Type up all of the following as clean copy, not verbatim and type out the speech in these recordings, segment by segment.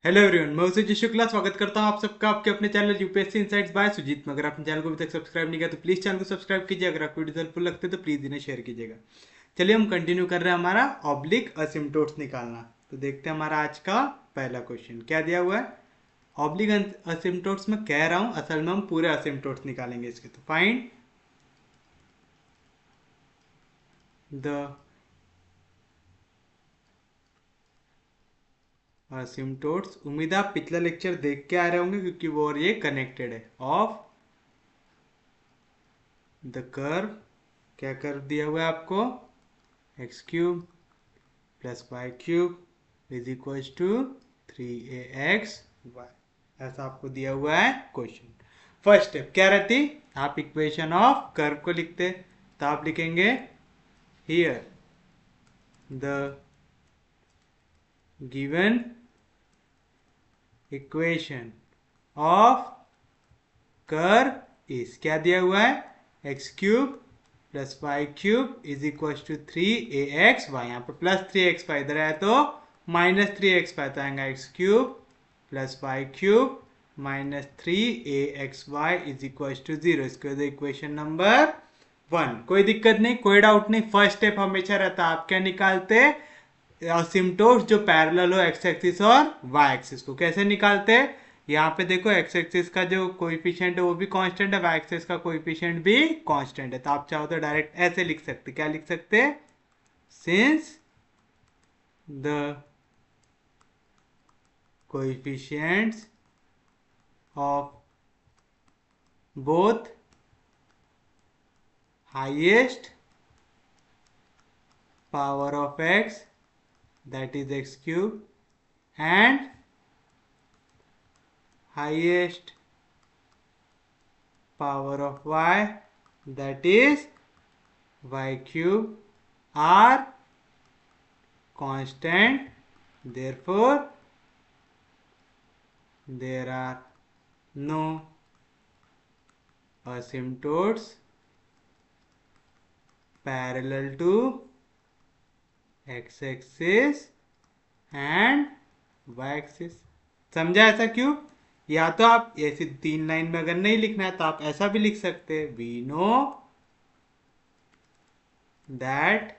Hello everyone, मैं सुजीत शुक्ला स्वागत करता हूं आप सबका आपके अपने channel UPSC insights by Sujeet में। अगर आपने चैनल को अभी तक सब्सक्राइब नहीं किया तो प्लीज चैनल को सब्सक्राइब कीजिए। अगर आपको वीडियो हेल्पफुल लगते तो प्लीज इन्हें शेयर कीजिएगा। चलिए हम कंटिन्यू कर रहे हैं हमारा ऑब्लिक असिम्प्टोट्स निकालना। तो देखते हैं हमारा आज का पहला क्वेश्चन क्या दिया हुआ है। ऑब्लिक असिम्प्टोट्स में कह रहा हूँ, असल में हम पूरे असिम्प्टोट्स निकालेंगे इसके। तो फाइंड द असिम्प्टोट्स। उम्मीद है आप पिछला लेक्चर देख के आ रहे होंगे क्योंकि वो और ये कनेक्टेड है। ऑफ द कर्व, क्या कर्व दिया हुआ है आपको, X cube plus Y cube is equal to 3ax Y. ऐसा आपको दिया हुआ है क्वेश्चन। फर्स्ट स्टेप क्या रहती, आप इक्वेशन ऑफ कर्व को लिखते तो आप लिखेंगे here the given equation of curve is, क्या दिया हुआ है, X cube plus Y cube is equal to 3ax Y. यहाँ पे प्लस 3x वाई इधर आया तो माइनस 3x वाई, तो आएगा X cube plus Y cube minus 3ax Y is equal to 0। इसको इक्वेशन नंबर 1। कोई दिक्कत नहीं, कोई डाउट नहीं। फर्स्ट स्टेप हमेशा रहता है आप क्या निकालते, असिम्प्टोट्स जो पैरेलल हो एक्स एक्सिस और वाई एक्सिस को। कैसे निकालते, यहाँ पे देखो एक्स एक्सिस का जो कोएफिशिएंट है वो भी कांस्टेंट है, वाई एक्सिस का कोएफिशिएंट भी कांस्टेंट है। तो आप चाहो तो डायरेक्ट ऐसे लिख सकते, क्या लिख सकते, since the coefficients of both highest power of x that is x cube and highest power of y that is y cube are constant, therefore there are no asymptotes parallel to x axis and Y axis. समझा ऐसा क्यों, या तो आप ऐसे 3 line में अगर नहीं लिखना है तो आप ऐसा भी लिख सकते हैं, we know that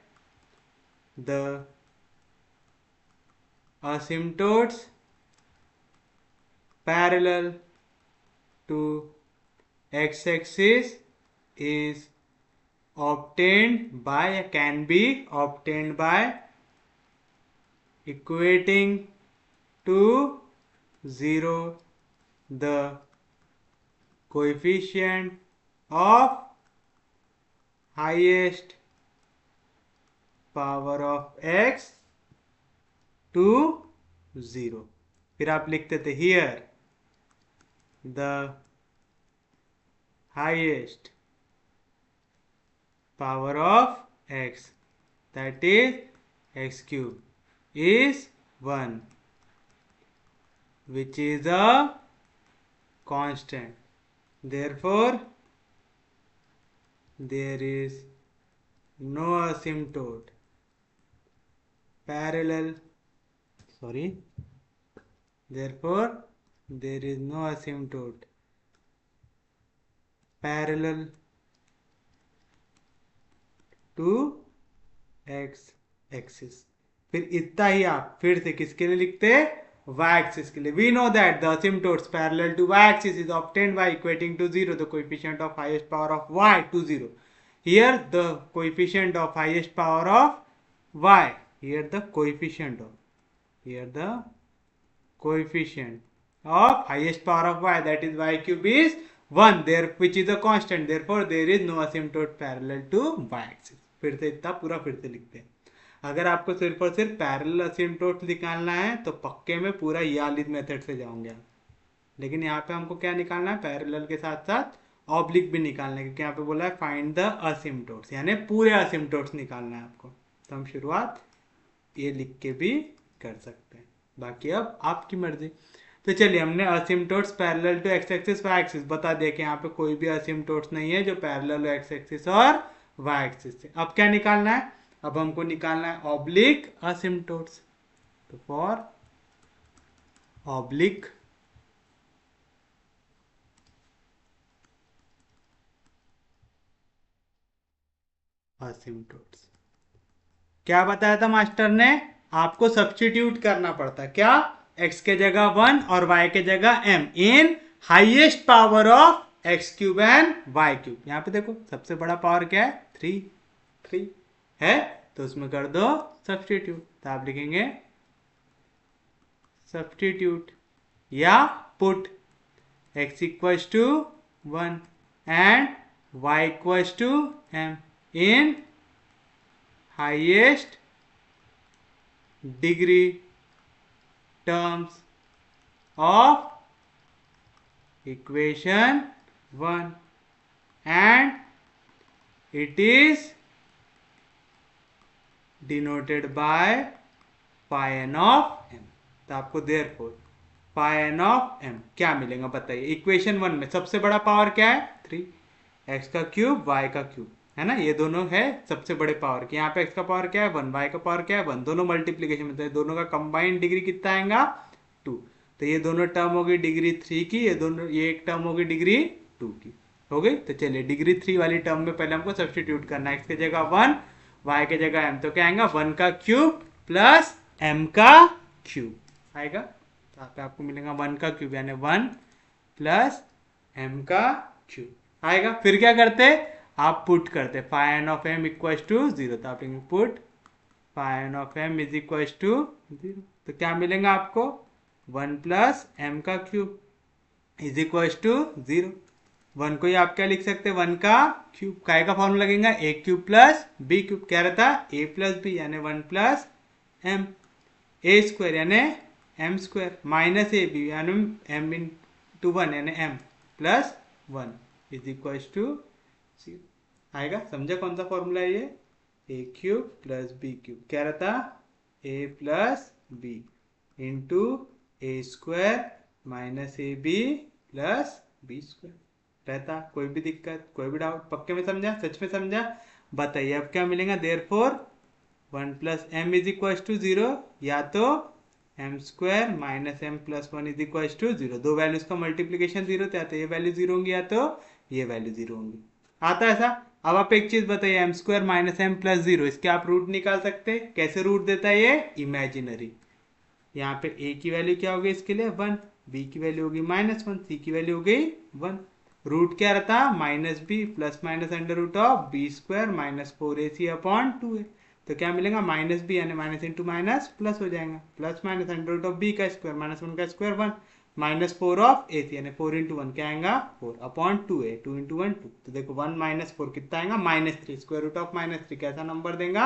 the asymptotes parallel to x axis is obtained by, can be obtained by equating to 0 the coefficient of highest power of x to 0। फिर आप लिखते थे here the highest power of x that is x cube is 1 which is a constant, therefore there is no asymptote parallel, sorry, therefore there is no asymptote parallel to x axis। फिर इतना ही आप फिर से किसके लिए लिखते हैं, y axis के लिए। we know that the asymptotes parallel to y axis is obtained by equating to 0 the coefficient of highest power of y to 0। here the coefficient of highest power of y, here the coefficient of, here the coefficient of highest power of y that is y cube is 1 there, which is a constant, therefore there is no asymptote parallel to y axis। फिर से इतना पूरा फिर से लिखते हैं। अगर आपको सिर्फ और सिर्फ पैरेलल असिम्प्टोट निकालना है तो पक्के में पूरा यालिद मेथड से जाओगे आप, लेकिन यहाँ पे हमको क्या निकालना है, पैरेलल के साथ साथ ऑब्लिक भी निकालना है, क्योंकि यहाँ पे बोला है फाइंड द असिम्प्टोट्स, यानी पूरे असिम्प्टोट्स निकालना है आपको। तो हम शुरुआत ये लिख के भी कर सकते हैं, बाकी अब आपकी मर्जी। तो चलिए हमने asymptotes parallel to x axis y axis बता दिया कि यहाँ पे कोई भी असिम्प्टोट्स नहीं है जो पैरेलल हो एक्स एक्सिस और वाई एक्सिस से। अब क्या निकालना है, अब हमको निकालना है ऑब्लिक असिम्प्टोट्स। तो फॉर ऑब्लिक असिम्प्टोट्स। क्या बताया था मास्टर ने? आपको सब्स्टिट्यूट करना पड़ता है। क्या? x के जगह 1 और y के जगह m in highest power of x cube and y cube. यहां पे देखो सबसे बड़ा पावर क्या है? 3 3 है, तो उसमें कर दो सब्स्टिट्यूट। तो आप लिखेंगे सब्स्टिट्यूट या put x equals to 1 and y equals to m in highest degree terms of equation 1 and it is denoted by phi n of m। तो आपको therefore phi n of m क्या मिलेगा बताइए। Equation 1 में सबसे बड़ा power क्या है? 3, x का क्यूब y का क्यूब, है ना, ये दोनों है सबसे बड़े पावर के। यहाँ पे x का पावर क्या है? 1, y का पावर क्या है? 1, दोनों मल्टीप्लीकेशन में, तो दोनों का कंबाइंड डिग्री कितना आएगा? 2। तो ये दोनों टर्म होगी डिग्री 3 की, ये एक टर्म होगी डिग्री 2 की, हो गई। तो चलिए डिग्री 3 वाली टर्म में पहले हमको सब्स्टिट्यूट करना है। x के जगह 1, y के जगह m, तो क्या आएगा? 1 का क्यूब प्लस m का क्यूब आएगा। तो यहाँ पे आपको मिलेगा 1 का क्यूब यानी 1 प्लस m का क्यूब आएगा। फिर क्या करते? आप पुट करते phi N of m equal to 0। तो आप लिखेंगे put phi N of m is equal to 0। तो क्या मिलेगा आपको? 1 प्लस m का क्यूब इज इक्वल टू 0। 1 को ही आप क्या लिख सकते हैं? 1 का क्यूब। काय का फॉर्मूला लगेगा? a cube plus b cube. क्या रहता? a प्लस बी यानी 1 प्लस m, a स्क्वायर यानी m square minus A B यानी m इंटू 1 यानी m plus 1 is equal to 0 आएगा। समझा कौन सा फॉर्मूला है ये? a cube plus b cube क्या रहता? a plus b into A square minus A B plus B square रहता। कोई भी दिक्कत, कोई भी डाउट? पक्के में समझा? सच में समझा? बताइए अब क्या मिलेगा? Therefore 1 plus m is equal to 0 या तो m square minus m plus 1 is equal to 0। दो वैल्यूज का मल्टीप्लीकेशन 0 तो ये वैल्यू 0 होंगी या तो ये वैल्यू 0 होंगी। आता है ऐसा? अब आप एक चीज बताइए, m square minus m plus 0, इसके आप रूट निकाल सकते हैं। कैसे रूट देता है ये? इमेजिनरी। यहाँ पे a की वैल्यू क्या होगी इसके लिए? 1, b की वैल्यू होगी माइनस 1, c की वैल्यू हो गई 1। रूट क्या रहता? Minus B plus minus under root of B square minus 4ac upon 2a। तो क्या मिलेगा? माइनस बी यानी माइनस इंटू माइनस प्लस हो जाएगा, plus minus under root of B का स्क्वायर माइनस 1 का square 1 minus 4 of A C यानी 4 into 1 क्या आएगा? 4 अपॉन 2a, 2 इंटू 1 2। तो देखो 1 माइनस 4 कितना आएगा? -3। स्क्वायर रूट ऑफ -3 कैसा नंबर देगा?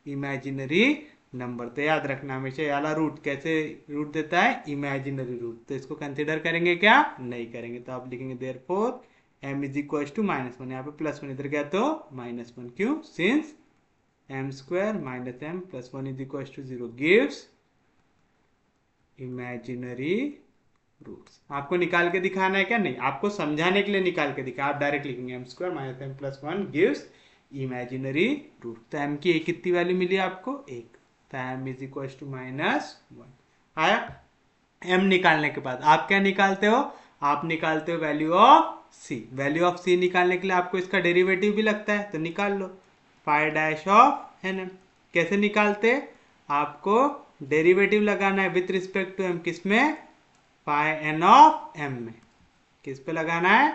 Imaginary number. तो याद रखना हमेशा ये वाला रूट कैसे रूट देता है? Imaginary root. तो इसको कंसिडर करेंगे क्या? नहीं करेंगे। तो आप लिखेंगे therefore m is equal to -1, यहाँ पे +1 इधर गया तो -1। क्यों? Since m square minus m plus 1 is equal to 0 gives imaginary roots. आपको निकाल के दिखाना है क्या? नहीं, आपको समझाने के लिए निकाल के दिखा। आप डायरेक्ट लिखेंगे m square minus m plus 1 gives imaginary root. तो m की कितनी वैल्यू मिली आपको? 1। तो m इज इक्वल टू -1 आया। m निकालने के बाद आप क्या निकालते हो? आप निकालते हो value of c। Value of c निकालने के लिए आपको इसका डेरिवेटिव भी लगता है, तो निकाल लो। Phi dash of N m कैसे निकालते? आपको डेरिवेटिव लगाना है विथ रिस्पेक्ट टू m। किसमें? फाइ एन ऑफ m में। किस पे लगाना है?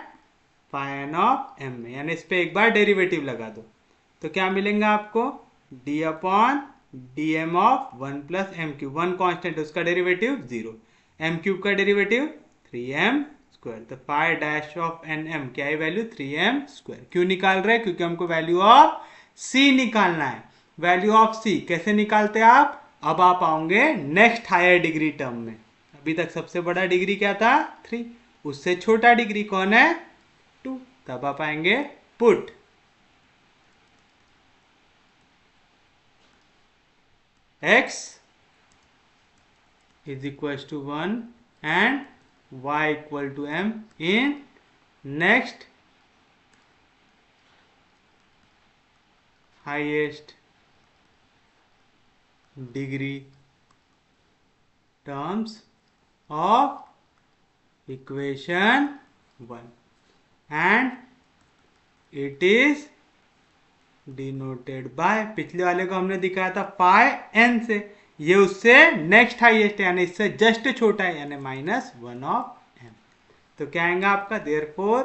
फाइ एन ऑफ m में, यानी इस पे एक बार डेरिवेटिव लगा दो। तो क्या मिलेगा आपको? d upon D M of 1 plus M cube. 1 constant, उसका डेरिवेटिव 0। m क्यूब का डेरिवेटिव 3m स्क्वायर। तो phi dash of N M क्या है? Value 3m square. क्यों निकाल रहे हैं? क्योंकि हमको वैल्यू ऑफ c निकालना है। वैल्यू ऑफ c कैसे निकालते हैं आप? अब आप आओगे नेक्स्ट हायर डिग्री टर्म में। अभी तक सबसे बड़ा डिग्री क्या था? 3। उससे छोटा डिग्री कौन है? 2। तब आप आएंगे put x is equals to 1 and y equal to m in next highest degree terms of equation 1 and it is denoted by, पिछले वाले को हमने दिखाया था पाई एन से, ये उससे नेक्स्ट हाईएस्ट है यानी इससे जस्ट छोटा है यानी -1 ऑफ एम। तो क्या आएगा आपका therefore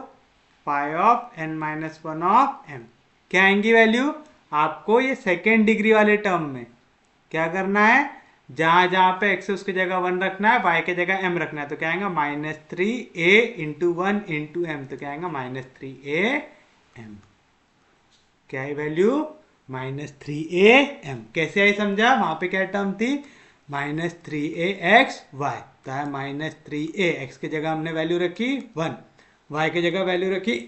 pi of n - 1 of m। क्या आएंगी वैल्यू आपको ये सेकेंड डिग्री वाले टर्म में क्या करना है, जहां जहां पे x उसकी जगह 1 रखना है, y की जगह m रखना है। तो क्या आएगा -3a × 1 × m। तो क्या आएगा -3am। क्या है वैल्यू -3am। कैसे आई समझा, वहां पे क्या टर्म थी -3axy, तो है -3a, x की जगह हमने वैल्यू रखी 1, y की जगह वैल्यू रखी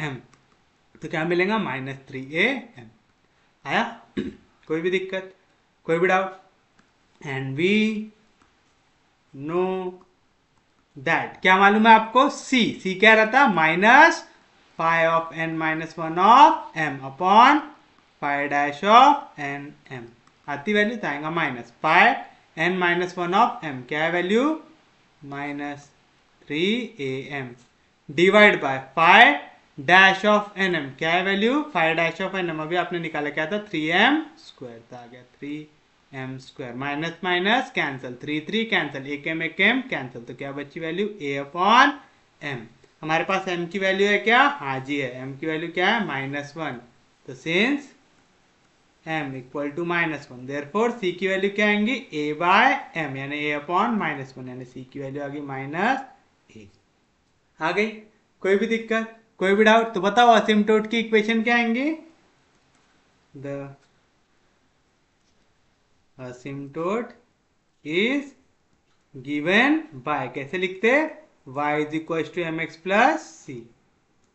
m, तो क्या मिलेगा -3am। आया कोई भी दिक्कत, कोई भी doubt? And we know that, क्या मालूम है आपको, सी क्या रहता -pi of n - 1 of m upon pi dash of n m। आती वैल्यू तो आएगा पाई n - 1 ऑफ m, क्या है value -3am divide by pi dash of N M, क्या है value pi dash of N M, अभी आपने निकाला क्या था 3m², तो आ गया 3m², minus minus cancel, 3 cancel, एक m कैंसिल, तो क्या बची वैल्यू a अपॉन m। हमारे पास m की वैल्यू है क्या, हाँ जी है, m की वैल्यू क्या है -1, तो since m equal to -1 therefore c की वैल्यू क्या आएंगी a/m यानी a अपॉन -1 यानी c की वैल्यू आ गई -1। आ गई, कोई भी दिक्कत, कोई भी डाउट? तो बताओ असिम्प्टोट की इक्वेशन क्या आएंगी, the asymptote is given by, कैसे लिखते, y is equal to mx plus c,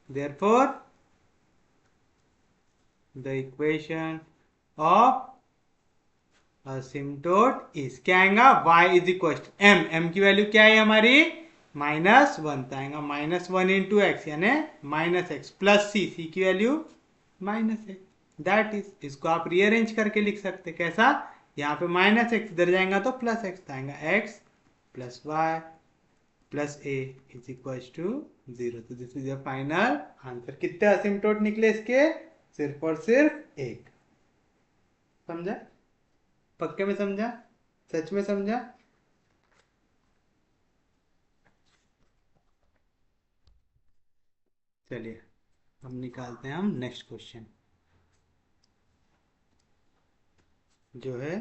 therefore the equation of asymptote is, क्या आएगा y is equal to m की वैल्यू क्या है हमारी -1, तो आएगा -1 × x यानी -x प्लस c की वैल्यू -x, दैट इज, इसको आप रीअरेंज करके लिख सकते, कैसा, यहाँ पे -x इधर जाएगा तो +x, तो आएगा x plus y plus a is equal to 0। तो this is the final answer. कितने असिम्प्टोट निकले इसके, सिर्फ और सिर्फ एक। समझा, पक्के में समझा, सच में समझा? चलिए अब निकालते हैं हम नेक्स्ट क्वेश्चन, जो है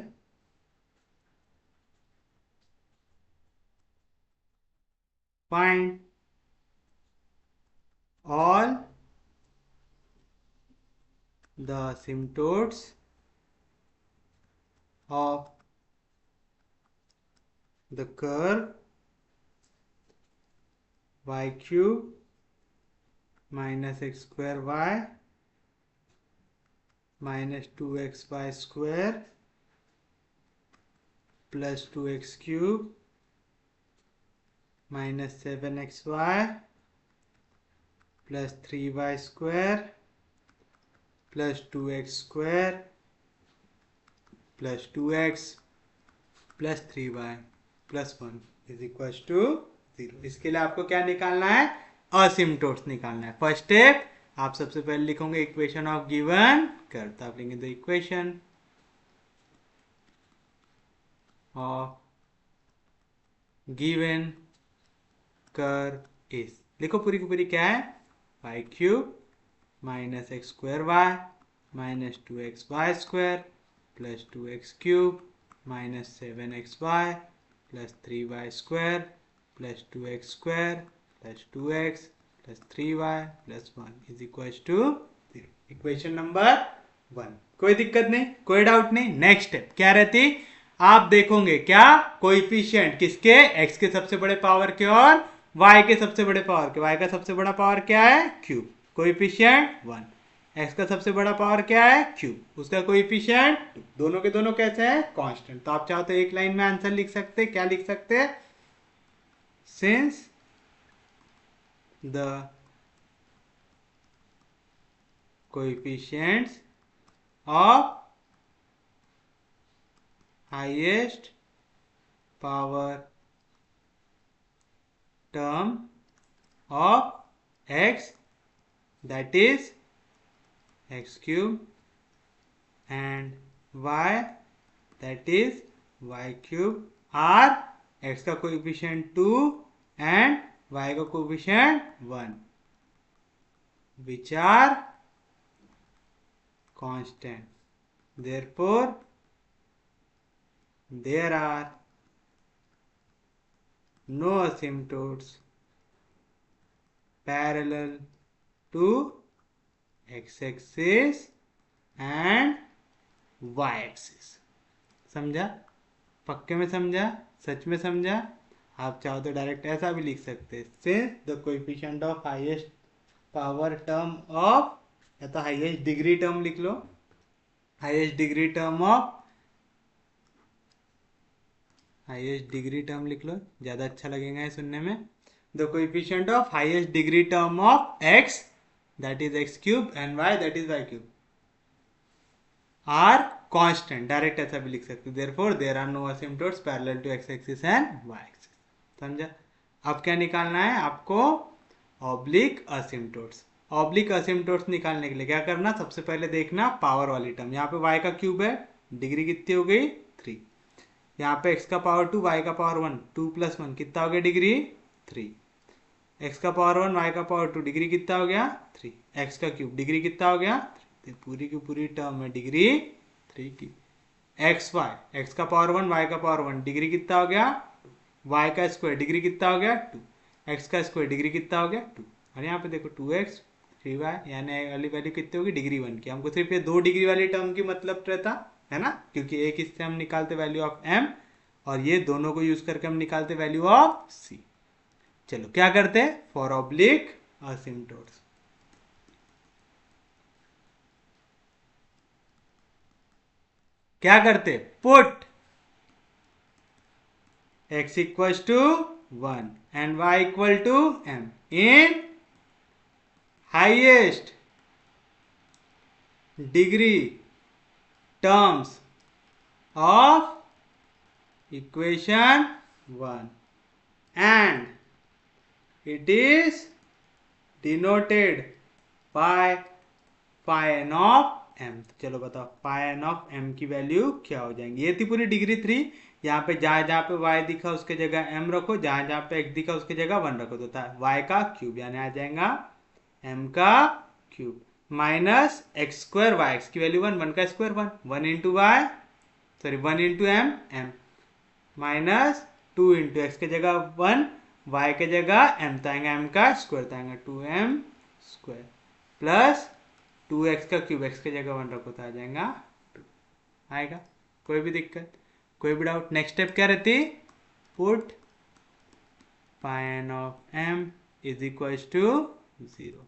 find all the asymptotes of the curve y cube minus x square y minus 2xy square plus 2x cube minus 7xy plus 3y square plus 2x square plus 2x plus 3y plus 1 is equal to 0। इसके लिए आपको क्या निकालना है, असिम्प्टोट्स निकालना है। First step, आप सबसे पहले लिखोगे इक्वेशन ऑफ गिवन कर्व, तो आप लिखेंगे the equation of given curve is, लिखो पूरी की पूरी क्या है, y cube minus X square Y minus 2xy square plus 2x cube minus 7xy plus 3y square plus 2x square plus 2x plus 3y plus 1 is equal to 0। Equation number 1, कोई दिक्कत नहीं, कोई डाउट नहीं। Next step क्या रहती, आप देखोगे क्या कोएफिशिएंट किसके, x के सबसे बड़े पावर के और y के सबसे बड़े पावर के। y का सबसे बड़ा पावर क्या है, क्यूब, कोएफिशिएंट 1। x का सबसे बड़ा पावर क्या है, क्यूब, उसका कोएफिशिएंट 2, दोनों के दोनों कैसे हैं, कांस्टेंट। तो आप चाहो तो एक लाइन में आंसर लिख सकते, क्या लिख सकते, since the coefficients of highest power term of x, that is x cube, and y, that is y cube, are x का कोएफिशिएंट 2 and y का coefficient 1, which are constant. Therefore, there are no asymptotes parallel to x-axis and y-axis. समझा? पक्के में समझा? सच में समझा? आप चाहो तो डायरेक्ट ऐसा भी लिख सकते हैं, since the coefficient of highest power term of, या तो हाईएस्ट डिग्री टर्म लिख लो, हाईएस्ट डिग्री टर्म लिख लो, ज्यादा अच्छा लगेगा ये सुनने में. The coefficient of highest degree term of x, that is x cube, and y, that is y cube, are constant. Direct ऐसा भी लिख सकते हैं. Therefore, there are no asymptotes parallel to x-axis and y-axis. समझा? अब क्या निकालना है आपको? ऑब्लिक असिम्प्टोट्स. ऑब्लिक असिम्प्टोट्स निकालने के लिए क्या करना? सबसे पहले देखना पावर वाली टर्म. यहाँ पे y का क्यूब है, डिग्री कितनी हो गई? 3. यहाँ पे x का पावर 2, y का पावर 1, 2 + 1 कितना हो गया डिग्री? 3. x का पावर 1, y का पावर 2, डिग्री कितना हो गया? 3. x का क्यूब, डिग्री कितना हो गया? 3. पूरी की पूरी टर्म है डिग्री 3 की. x का पावर 1, y का पावर 1, डिग्री कितना हो गया? y का स्क्वायर, डिग्री कितना हो गया? 2. x का स्क्वायर, डिग्री कितना हो गया? 2. और यहाँ पे देखो 2x 3y, यानी वाली वैल्यू कितनी होगी? डिग्री 1 की. हमको सिर्फ ये 2 डिग्री वाली टर्म की मतलब रहता है ना, क्योंकि एक इससे हम निकालते वैल्यू ऑफ m, और ये दोनों को यूज करके हम निकालते वैल्यू ऑफ c. चलो क्या करते हैं? फॉर ऑब्लिक असिम्प्टोट्स क्या करते? Put x equals to 1 and y equal to m in highest degree terms of equation 1, and it is denoted by phi n of m. चलो बताओ phi n of m की value क्या हो जाएंगी? ये थी पूरी डिग्री 3. यहाँ पे जहां पे y दिखा उसके जगह m रखो, जहां पे x दिखा उसके जगह 1 रखो, तो y का क्यूब, यानी आ जाएगा m का cube minus x square y, x की वैल्यू 1, 1 का square 1, 1 into Y, sorry 1 into m, minus 2 into X के जगह 1, y के जगह m, तो आएगा m का स्क्वायर, तो आएगा 2m स्क्वायर प्लस 2x का क्यूब, x के जगह 1 रखो तो आ जाएगा 2. आएगा? कोई भी दिक्कत, कोई भी डाउट? नेक्स्ट स्टेप क्या रहती? Put phi n of m is equal to 0.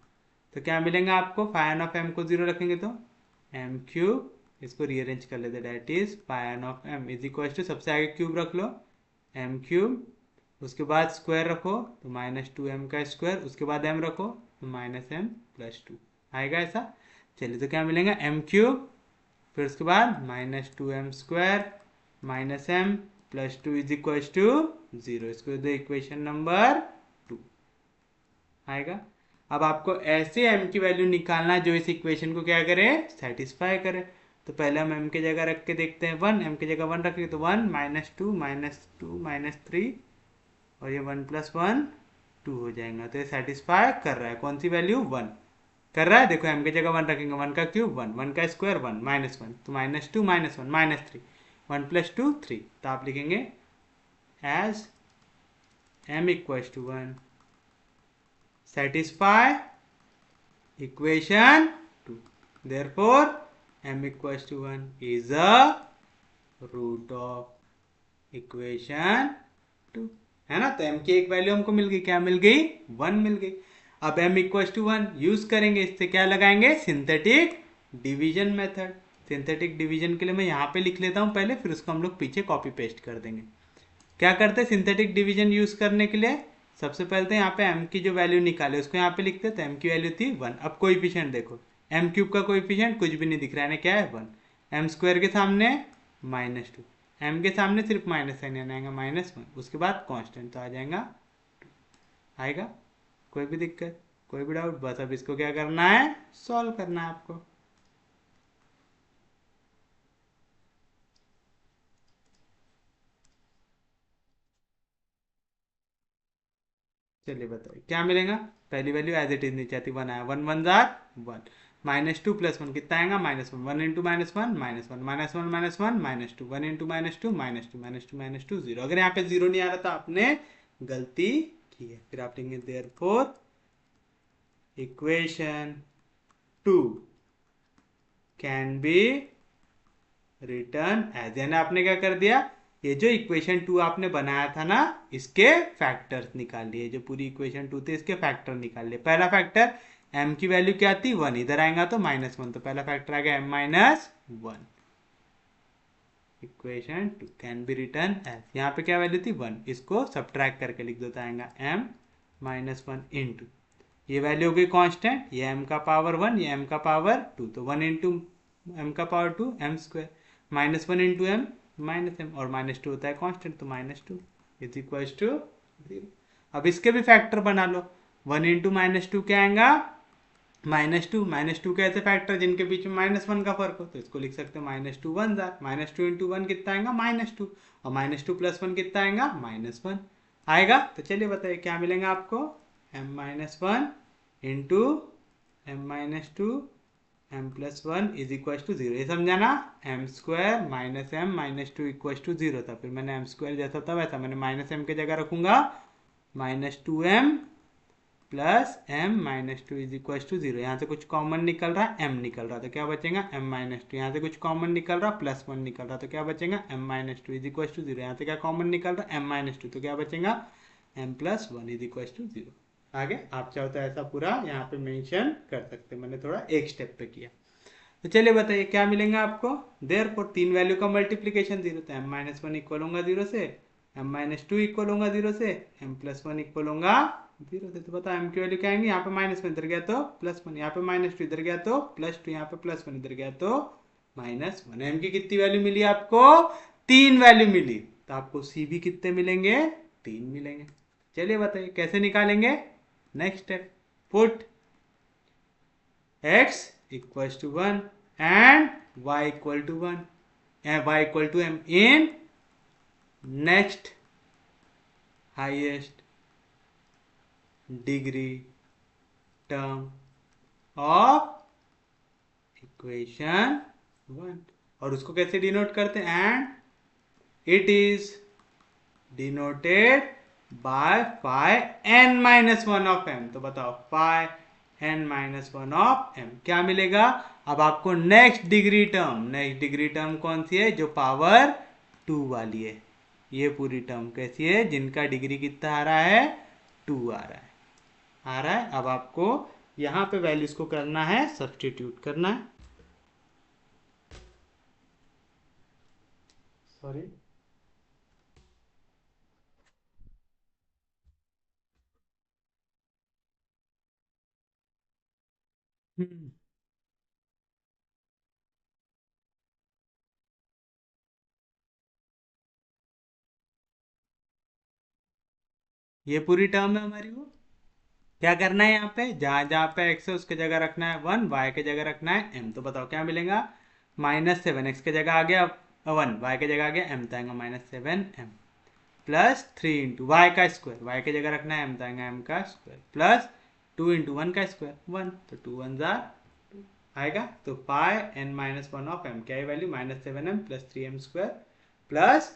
तो क्या मिलेंगे आपको? phi n of m को 0 रखेंगे तो m क्यूब, इसको रीअरेंज कर लेते, that is phi n of m is equal to, सबसे आगे क्यूब रख लो m क्यूब, उसके बाद स्क्वायर रखो तो माइनस 2m का स्क्वायर, उसके बाद m रखो तो माइनस m प्लस 2. आएगा ऐसा? चलिए तो क्या मिलेगा? m क्यूब, फिर उसके बाद minus 2m square minus m plus 2 is equal to 0. इसको दो इक्वेशन नंबर 2. आएगा? अब आपको ऐसे m की वैल्यू निकालना जो इस इक्वेशन को क्या करे? सेटिस्फाई करे. तो पहले हम m की जगह रख के देखते हैं 1, m की जगह 1 रखेंगे तो 1 माइनस 2 माइनस 3, और ये 1 + 1 2 हो जाएगा. तो ये सेटिस्फाई कर रहा है कौन सी वैल्यू? 1 कर रहा है. देखो m की जगह 1 रखेंगे, 1 का क्यूब 1, 1 का स्क्वायर 1, माइनस 1, तो माइनस 2 माइनस 1 माइनस 3, 1 + 2 3. तो आप लिखेंगे as m equals to 1 satisfy equation 2. Therefore, m equals to 1 is a root of equation 2. है ना? तो m की एक वैल्यू हमको मिल गई. क्या मिल गई? 1 मिल गई. अब m इक्वल्स टू 1 यूज करेंगे, इससे क्या लगाएंगे? Synthetic division method. Synthetic division के लिए मैं यहाँ पे लिख लेता हूँ पहले, फिर उसको हम लोग पीछे कॉपी पेस्ट कर देंगे. क्या करते हैं सिंथेटिक डिवीजन यूज करने के लिए? सबसे पहले तो यहाँ पे m की जो वैल्यू निकाले उसको यहाँ पे लिखते हैं, तो m की वैल्यू थी 1. अब कोएफिशिएंट देखो, m क्यूब का कोएफिशिएंट कुछ भी नहीं दिख रहा है, क्या है? 1. m स्क्वायर के सामने माइनस 2, m के सामने सिर्फ माइनस साइन आएगा माइनस 1, उसके बाद कांस्टेंट, तो आ जाएगा 2. आएगा? कोई भी दिक्कत, कोई भी डाउट? बस अब इसको क्या करना है, सॉल्व करना है आपको। चलिए बताइए क्या मिलेगा। पहली वैल्यू एज इट इज नीचे आती, वन आया, one one jar one, minus two plus one कितना आएगा, minus one, one into minus one minus one, minus one minus one minus two, one into minus to minus two, minus two minus two zero. अगर यहाँ पे zero नहीं आ रहा तो आपने गलती की है। फिर आप लिखेंगे therefore equation two can be written as, यानी आपने क्या कर दिया, ये जो इक्वेशन टू आपने बनाया था ना, इसके फैक्टर्स निकाल लिए। जो पूरी इक्वेशन टू थी इसके फैक्टर निकाल लिए। पहला फैक्टर m की वैल्यू क्या थी, वन, इधर आएगा तो माइनस वन, तो पहला फैक्टर आ गया m minus one. Equation two can be written as, यहाँ पे क्या वैल्यू थी, वन, इसको सब्ट्रैक्ट करके लिख देता आएगा m माइनस वन इंटू, ये वैल्यू हो गई कांस्टेंट, ये m का पावर वन, ये m का पावर टू, तो वन इंटू m का power two, m square, minus one into m minus m, और माइनस टू होता है कांस्टेंट, तो minus two is equal to zero. अब इसके भी फैक्टर बना लो, वन इंटू माइनस टू क्या आएगा, माइनस टू, माइनस टू के ऐसे फैक्टर जिनके बीच में माइनस वन का फर्क हो, तो इसको लिख सकते हो minus two one jar, minus two into one कितना आएगा, माइनस टू, और माइनस टू प्लस वन कितना आएगा, माइनस वन आएगा। तो चलिए बताइए क्या मिलेगा आपको, m minus one into m minus two m plus one is equal to zero. ये समझा ना, m square minus m minus two equal to zero था, फिर मैंने एम स्क्वायर जैसा था वैसा मैंने माइनस एम की जगह रखूंगा minus two m plus m minus two is equal to zero. यहाँ से कुछ कॉमन निकल रहा है, एम निकल रहा, तो क्या बचेगा, एम माइनस टू, यहाँ से कुछ कॉमन निकल रहा, प्लस वन निकल रहा, तो क्या बचेगा, m minus two is equal to zero. यहाँ से क्या कॉमन निकल रहा, एम माइनस टू, तो क्या बचेगा, m plus one is equal to zero. आगे आप चाहो तो ऐसा पूरा यहाँ पे मेंशन कर सकते, मैंने थोड़ा एक स्टेप पे किया। तो चलिए बताइए क्या मिलेगा आपको, देयरफॉर तीन वैल्यू का मल्टीप्लीकेशन जीरो, तो एम माइनस वन इक्वल होगा जीरो से, एम माइनस टू इक्वल होगा जीरो से, एम प्लस वन इक्वल होगा जीरो से। तो बताओ एम की वैल्यू क्या आएंगी, यहाँ पे माइनस वन इधर गया तो प्लस वन, यहाँ पे माइनस टू इधर गया तो प्लस टू, यहाँ पे प्लस वन इधर गया तो माइनस वन। एम की कितनी वैल्यू मिली आपको, तीन वैल्यू मिली, तो आपको सी भी कितने मिलेंगे, तीन मिलेंगे। चलिए बताइए कैसे निकालेंगे, next step, put x equals to 1 and y equal to 1 and y equal to m in next highest degree term of equation 1। और उसको कैसे डिनोट करते हैं, and it is denoted by phi n minus one of m। तो बताओ phi n minus one of m क्या मिलेगा। अब आपको next degree term, next degree term कौन सी है, जो पावर टू वाली है, ये पूरी टर्म कैसी है, जिनका डिग्री कितना आ रहा है, टू आ रहा है, आ रहा है। अब आपको यहाँ पे वैल्यूज को करना है, सब्सटीट्यूट करना है, सॉरी ये पूरी टर्म है हमारी, वो क्या करना है, यहाँ पे जहां जहां पे x है उसके जगह रखना है वन, y के जगह रखना है m। तो बताओ क्या मिलेगा, माइनस सेवन, एक्स के जगह आ गया वन, y के जगह आ गया m, तो आएगा minus seven m, plus three into y का स्क्वायर, y के जगह रखना है m, तो आएगा m का square, plus two into one का स्क्वायर वन, तो टू वन जार आएगा। तो pi n minus one of m, क्या है value, minus seven m plus three m square plus,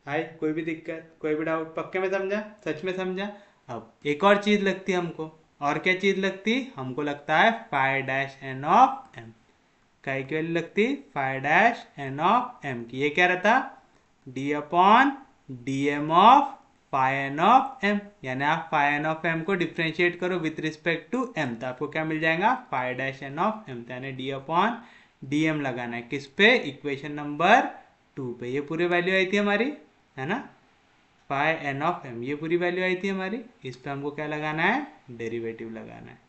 हाय कोई भी दिक्कत, कोई भी डाउट, पक्के में समझा, सच में समझा। अब एक और चीज लगती है हमको, और क्या चीज लगती, हमको लगता है phi dash n of m, chi की वैल्यू लगती, phi dash n of m की, ये क्या रहता, d upon D M of phi n of m, यानी आप फाई एन ऑफ एम को डिफ्रेंशिएट करो विथ रिस्पेक्ट टू एम, तो आपको क्या मिल जाएगा, phi dash n of m, यानी डी अपॉन डी एम लगाना है किस पे, इक्वेशन नंबर टू पे। ये पूरी वैल्यू आई थी हमारी, है ना, फाई एन ऑफ एम, ये पूरी वैल्यू आई थी हमारी, इस पे हमको क्या लगाना है, डेरिवेटिव लगाना है।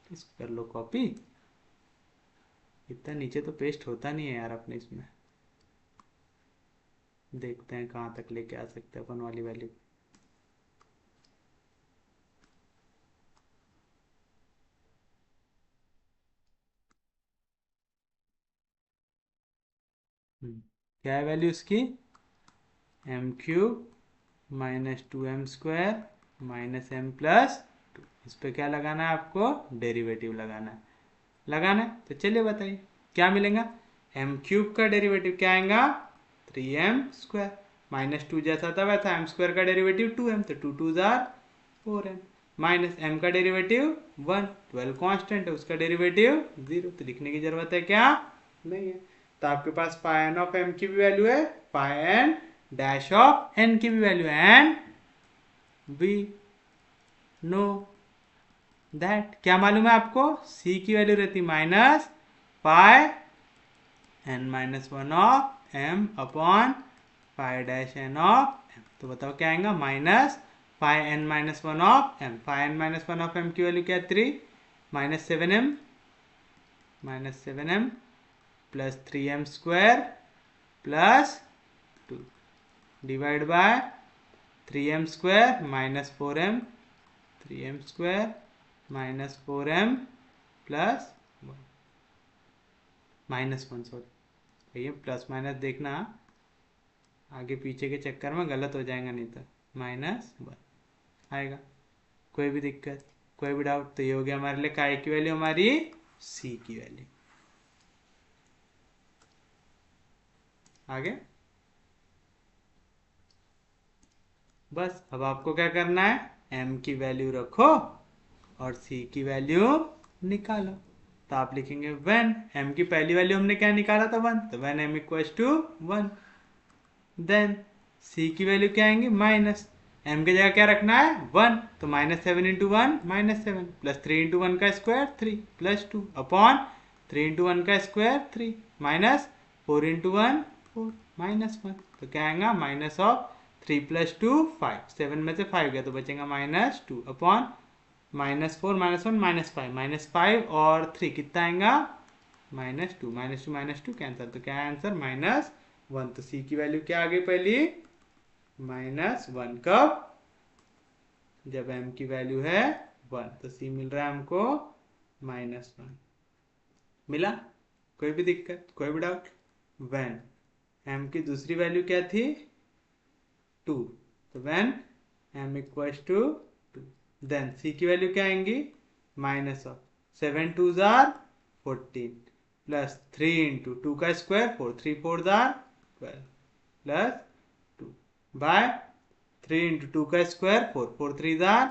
इसको कर लो कॉपी, इतना नीचे तो पेस्ट होता नहीं है यार अपने इसमें, देखते हैं कहाँ तक लेके आ सकते हैं अपन वाली वैल्यू। क्या है वैल्यू इसकी, m cube minus 2m² minus m plus 2। इस पर क्या लगाना है आपको, डेरिवेटिव लगाना है। तो चलिए बताइए क्या मिलेगा, एम क्यूब का डेरिवेटिव क्या आएगा, 3m² माइनस 2 जैसा था वैसा, m² का डेरिवेटिव 2m, तो 2 2 जार 4m, माइनस m का डेरिवेटिव 1, 12 कांस्टेंट है उसका डेरिवेटिव 0, तो लिखने की जरूरत है क्या, नहीं है। तो आपके पास पाई एन ऑफ m की भी वैल्यू है, पाई एन डैश ऑफ n की भी वैल्यू है, एंड वी नो दैट, क्या मालूम है आपको, c की वैल्यू रहती minus pi n minus 1 of m upon pi dash n of m। तो बताओ क्या आएगा, minus pi n minus 1 of m, pi n minus 1 of m की वैल्यू क्या है 3, minus 7m plus 3m² plus 2 divide by 3m² minus 4m, 3m² minus 4m plus 1, minus 1 sorry भैया, plus minus देखना आगे पीछे के चक्कर में गलत हो जाएगा, नहीं तो माइनस 1 आएगा। कोई भी दिक्कत, कोई भी डाउट, तो ये हो गया हमारे लिए काय की वैल्यू, हमारी सी की वैल्यू। आगे बस अब आपको क्या करना है, m की वैल्यू रखो और c की वैल्यू निकालो। तो आप लिखेंगे व्हेन m की पहली वैल्यू हमने क्या निकाला था 1, तो when m equals to 1, then c की वैल्यू क्या आएंगी माइनस, m की जगह क्या रखना है 1, तो minus 7 into 1 minus 7 plus 3 into 1 का स्क्वायर 3 प्लस 2 अपॉन 3 इंटू 1 का स्क्वायर 3 माइनस 4 इंटू 1 4 माइनस 1, तो क्या आएगा माइनस ऑफ 3 प्लस 2 5, 7 में से 5 गया तो बचेगा minus 2 upon minus 4 minus 1 minus 5 और 3 कितना आएगा माइनस 2, माइनस 2 कैंसर, तो क्या है आंसर माइनस 1। तो सी की वैल्यू क्या आ गई पहली, माइनस 1, कब, जब m की वैल्यू है 1, तो सी मिल रहा है हमको माइनस 1, मिला, कोई भी दिक्कत, कोई भी डाउट। व्हेन m की दूसरी वैल्यू क्या थी 2, तो when m equals to 2, then c की वैल्यू क्या आएंगी माइनस ऑफ 7 2 जार 14 प्लस 3 इंटू 2 का स्क्वायर 4 3 4 जार 12 प्लस 2 बाय 3 इंटू 2 का स्क्वायर 4 4 3 जार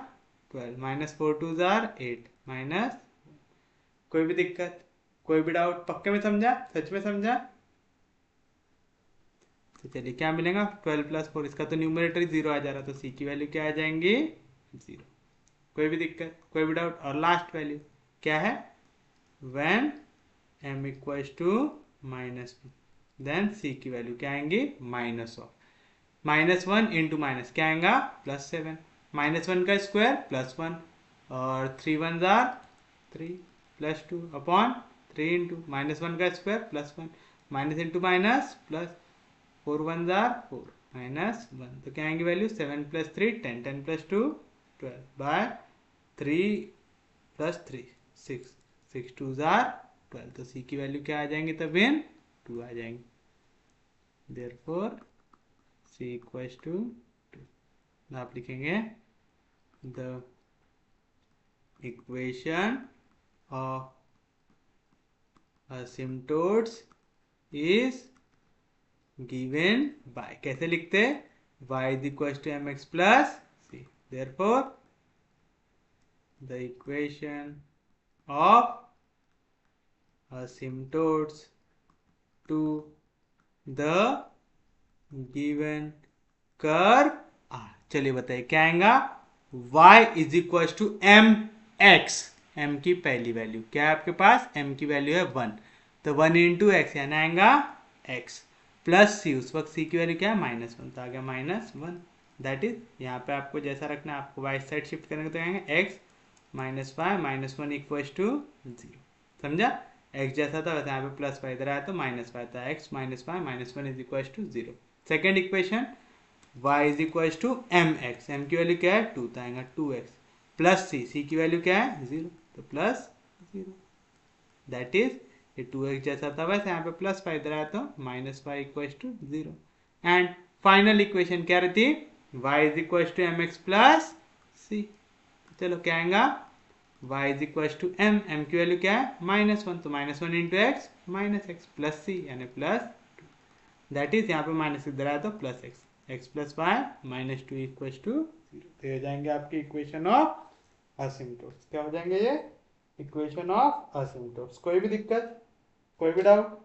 12 माइनस 4 2 जार 8 माइनस, कोई भी दिक्कत, कोई भी डाउट, पक्के में समझा, सच में समझा। तो चलिए क्या मिलेगा 12 प्लस 4, इसका तो न्यूमरेटर 0 आ जा रहा, तो सी की वैल्यू क्या आ जाएंगी 0, कोई भी दिक्कत, कोई भी डाउट। और लास्ट वैल्यू क्या है, when m equals to minus 1, then c की वैल्यू क्या आएंगी minus of minus 1 into minus क्या आएगा प्लस 7, माइनस 1 का स्क्वायर प्लस 1 और 3 1 जार 3 प्लस 2 अपॉन 3 इंटू माइनस 1 का square plus 1 minus into minus plus 4 1 जार 4 माइनस 1, तो क्या आएंगी value 7 plus 3 10 10 plus 2 12 by 3 plus 3 6 6 2 जार 12, तो सी की वैल्यू क्या आ जाएंगी तब इन 2 आ जाएंगी, देयरफॉर c इक्वल्स टू 2। आप लिखेंगे the equation of asymptotes is given by, कैसे लिखते हैं, y is equals to mx plus c, therefore the equation of asymptotes to the given curve r, चलिए बताइए क्या आएगा, y is equals to mx, m की पहली वैल्यू क्या है आपके पास, m की वैल्यू है 1, तो 1 इंटू एक्स यानी आएगा x प्लस c, उस वक्त c की वैल्यू क्या है माइनस 1, तो आ गया माइनस 1, दैट इज यहाँ पे आपको जैसा रखना है, आपको वाई साइड शिफ्ट करेंगे तो आएंगे x minus 5 minus 1 equals to 0, समझा, x जैसा था वैसे यहाँ पे प्लस 5 इधर आया तो माइनस 5 था, x minus 5 minus 1 is equals to 0। Second equation y is equals to mx, m की वैल्यू क्या है 2, तो आएगा 2x प्लस c, c की वैल्यू क्या है 0, तो प्लस 0, दैट इज ये 2x जैसा था वैसे यहाँ पे प्लस 5 इधर आया तो minus 5 equals to 0। And final equation क्या रहती, y is equals to m x plus c. चलो क्या आएगा, y is equals to m की वैल्यू क्या है -1, तो -1 into x minus x plus c यानी प्लस, दैट इज यहाँ पे माइनस इधर आया तो plus x, x plus y minus 2 equals to 0। तो ये हो जाएंगे आपकी इक्वेशन ऑफ असिम्प्टोट्स। क्या हो जाएंगे ये, इक्वेशन ऑफ असिम्प्टोट्स। कोई भी दिक्कत, कोई भी डाउट,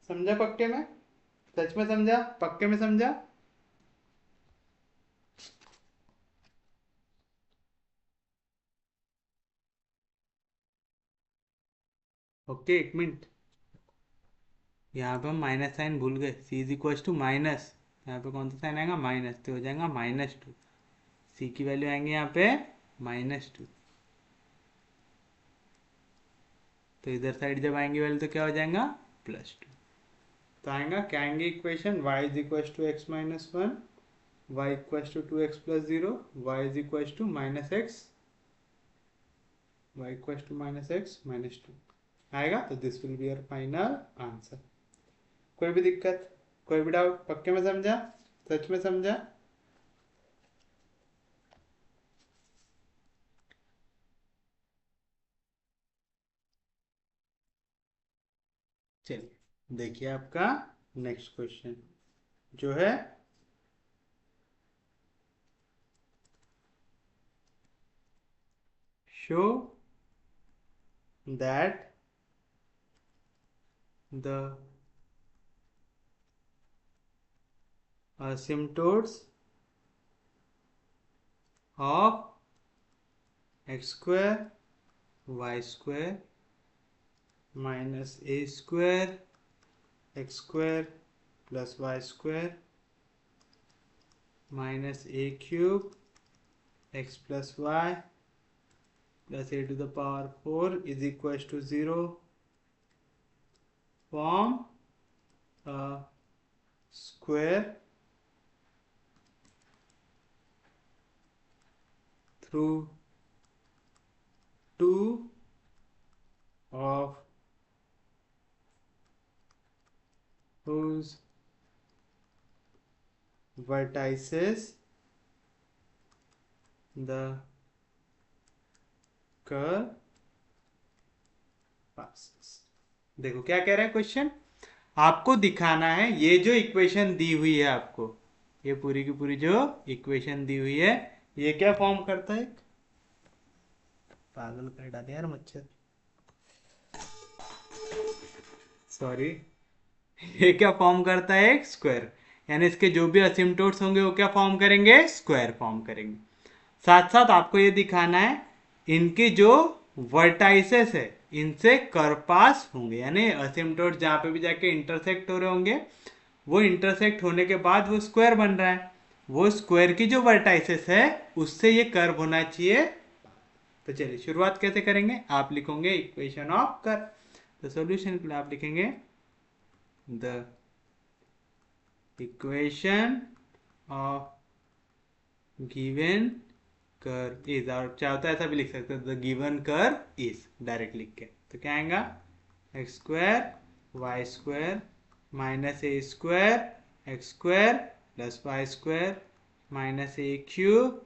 समझा पक्के में, सच में समझा, पक्के में समझा? ओके एक मिनट, यहाँ पे हम माइनस साइन भूल गए, सी इज इक्वल टू माइनस, यहाँ पे कौन सा साइन आएगा माइनस, तो हो जाएगा -2, सी की वैल्यू आएंगे यहाँ पे -2, तो इधर साइड जब आएंगे वैल्यू तो क्या हो जाएगा +2। तो आएगा क्या आएंगे equation, y is equal to x minus 1, y equal to 2x plus 0, y is equal to -x, y equal to -x -2 आएगा। तो this will be your final answer. कोई भी दिक्कत, कोई भी डाउट, पक्के में समझा, सच में समझा? चलिए देखिए आपका नेक्स्ट क्वेश्चन जो है, show that the asymptotes of x square y square minus a square x square plus y square minus a cube x plus y plus a to the power 4 is equals to 0 form a square through two of whose vertices the curve passes। देखो क्या कह रहा है question, आपको दिखाना है ये जो इक्वेशन दी हुई है आपको, ये पूरी की पूरी जो इक्वेशन दी हुई है ये क्या फॉर्म करता है, पागल कर डाले यार मच्छर, सॉरी, ये क्या फॉर्म करता है एक स्क्वायर, यानी इसके जो भी असिम्प्टोट्स होंगे वो क्या फॉर्म करेंगे, स्क्वायर फॉर्म करेंगे। साथ साथ आपको ये दिखाना है इनके जो वर्टाइसेस है इनसे कर्व पास होंगे, यानी असिम्प्टोट जहां पे भी जाके इंटरसेक्ट हो रहे होंगे वो इंटरसेक्ट होने के बाद वो स्क्वायर बन रहा है, वो स्क्वायर की जो वर्टाइसेस है उससे ये कर्व होना चाहिए। तो चलिए शुरुआत कैसे करेंगे, आप लिखोगे इक्वेशन ऑफ कर्व, तो सॉल्यूशन के लिए आप लिखेंगे the equation of given curve is, और चाहे होता है ऐसा भी लिख सकते हो, the given curve is direct लिख के, तो क्या आएगा x square y square minus a square x square plus y square minus a cube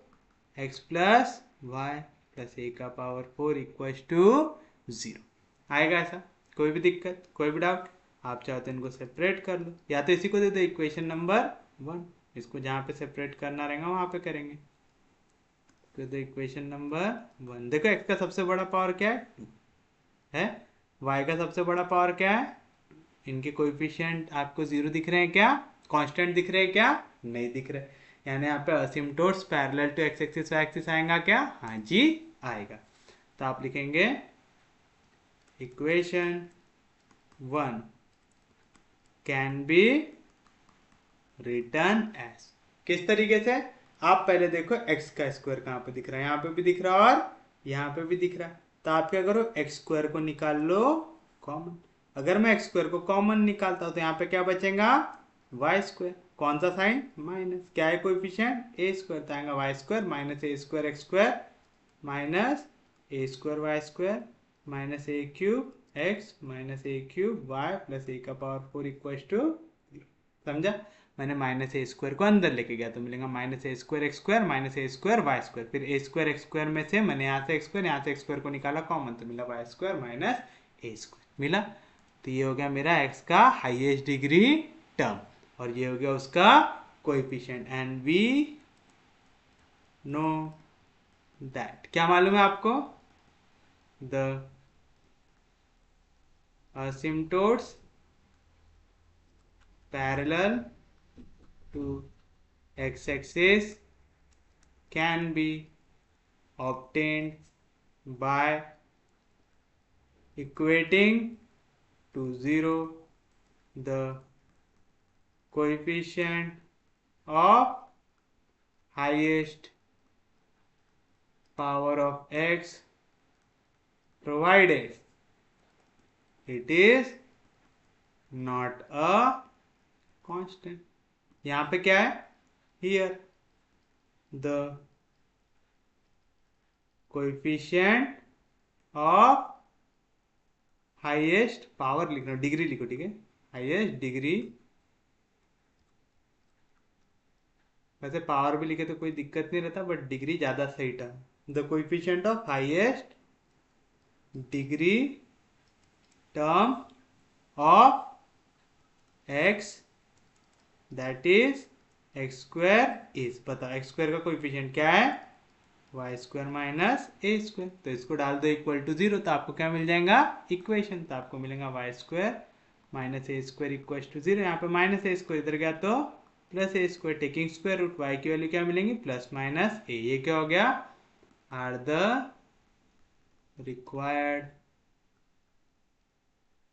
x plus y plus a का पावर 4 इक्वल टू 0 आएगा। ऐसा कोई भी दिक्कत, कोई भी डाउट, आप चाहो तो इनको सेपरेट कर लो, या तो इसी को दे दो इक्वेशन नंबर 1, इसको जहाँ पे सेपरेट करना रहेगा वहाँ पे करेंगे। तो इक्वेशन नंबर 1, देखो x का सबसे बड़ा पावर क्या है 2 है, y का सबसे बड़ा पावर क्या है, इनके कोएफिशिएंट आपको 0 दिख रहे हैं क्या, कांस्टेंट दिख रहे हैं क्या, नहीं दिख रहे, यानी यहाँ पे asymptotes parallel to x axis y axis आएगा क्या, हाँ जी आएगा। तो आप लिखेंगे equation 1 can be written as, किस तरीके से, आप पहले देखो x का स्क्वायर कहाँ पे दिख रहा है, यहाँ पे भी दिख रहा है और यहाँ पे भी दिख रहा है, तो आप क्या करो एक्स स्क्वायर को निकाल लो कॉमन, अगर मैं एक्स स्क्वायर को कॉमन निकालता हूँ तो यहाँ पे क्या बचेगा वाई स्क्वायर, कौन सा साइन माइनस, क्या है कोएफिशिएंट ए स्क्वायर, तो आएगा Y square minus a square x square minus a square y square minus a cube x minus a cube Y plus a का पावर 4 इक्वल टू 0। समझा? मैंने minus a square को अंदर लेके गया तो मिलेगा minus a square x square minus a square y square. फिर ए स्क्वायर एक्स स्क्वायर में से मैंने यहाँ से एक्स स्क्वायर को निकाला कॉमन तो मिला Y square minus a square मिला। तो ये हो गया मेरा एक्स का हाईएस्ट डिग्री टर्म और ये हो गया उसका coefficient and we know that. क्या मालूम है आपको? The asymptotes parallel to x-axis can be obtained by equating to 0 the coefficient of highest power of x provided it is not a constant। यहां पे क्या है? here the coefficient of highest power लिखना, degree लिखो, ठीक है? Highest degree, वैसे power भी लिखे तो कोई दिक्कत नहीं रहता बट डिग्री ज्यादा सही term. The coefficient of highest degree term of x that is x square is, पता एक्स स्क्वायर का कोएफिशिएंट क्या है? Y square minus a square. तो इसको डाल दो इक्वल टू 0 तो आपको क्या मिल जाएगा? इक्वेशन। तो आपको मिलेगा y square minus a square equal to 0। यहाँ पे माइनस ए स्क्वायर इधर गया तो plus a square, taking square root y की वैल्यू क्या मिलेंगी? Plus minus a. ये क्या हो गया? Are the required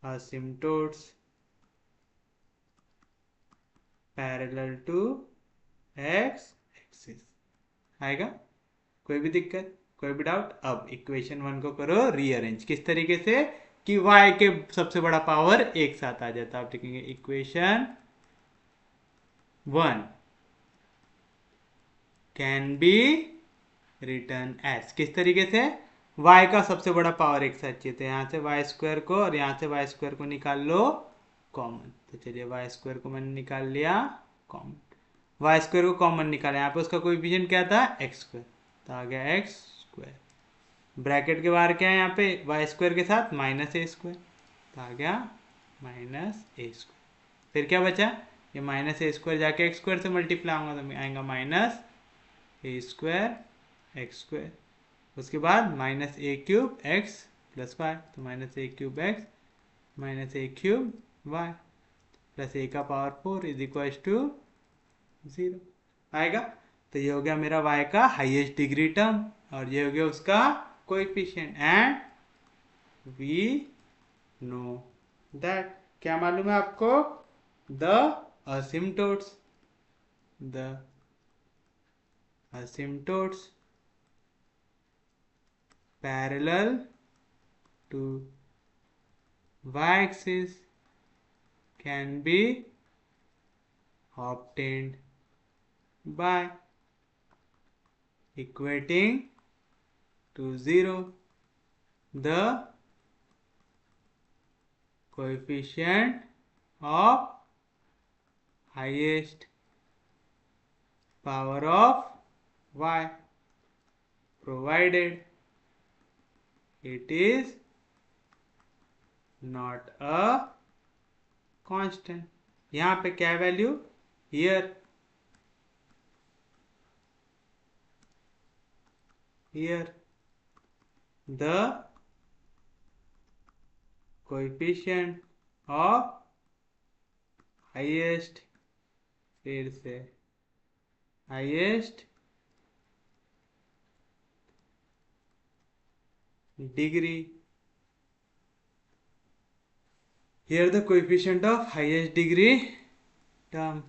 asymptotes parallel to x axis। आएगा? कोई भी दिक्कत, कोई भी डाउट? अब इक्वेशन 1 को करो रीअरेंज। किस तरीके से? कि y के सबसे बड़ा पावर एक साथ आ जाता है। आप लिखेंगे equation 1 can be written as, किस तरीके से? y का सबसे बड़ा पावर एक साथ चाहिए तो यहाँ से वाई स्क्वायर को और यहाँ से वाई स्क्वायर को निकाल लो कॉमन। तो चलिए वाई स्क्वायर को मैंने निकाल लिया कॉमन, वाई स्क्वायर को कॉमन निकाला। यहाँ पे उसका कोएफिशिएंट क्या था? एक्स स्क्वायर, तो आ गया एक्स स्क्वायर। ब्रैकेट के बाहर क्या है? यहाँ पे वाई स्क्वायर के साथ माइनस ए स्क्वायर, तो आ गया माइनस ए स्क्वायर। फिर क्या बचा? ये माइनस ए स्क्वायर जाके एक्स स्क्वायर से मल्टीप्लाई होगा तो आएगा minus a square x square. उसके बाद minus a cube x plus Y, तो minus a cube x minus a cube Y plus a का पावर 4 इज इक्वल टू 0 आएगा। तो ये हो गया मेरा वाई का हाईएस्ट डिग्री टर्म और ये हो गया उसका coefficient and we know that. क्या मालूम है आपको? The asymptotes parallel to y-axis can be obtained by equating to 0 the coefficient of highest power of y provided it is not a constant। यहाँ पे क्या value? here the coefficient of highest, फिर से highest degree, here the coefficient of highest degree term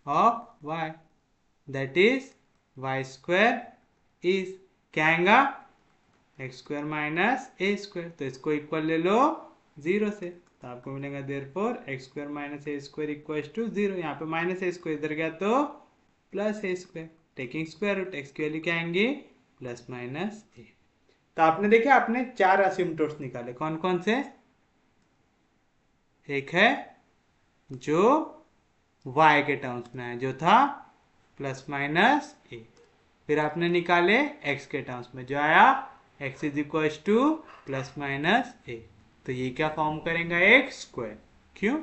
of y that is y square is क्या आएगा? X square minus a square. तो इसको equal ले लो 0 से तो आपको मिलेगा therefore x square minus a square equal to 0। यहाँ पे माइनस ए स्क्वायर इधर गया तो plus a square, taking square root x की वैल्यू क्या आएंगी? Plus minus a. तो आपने देखा आपने 4 असिम्पटोट्स निकाले, कौन कौन से? एक है जो y के टर्म्स में है, जो था प्लस माइनस ए। फिर आपने निकाले x के टर्म्स में, जो आया x is equal to plus minus a. तो ये क्या फॉर्म करेंगे, एक स्क्वायर। क्यों,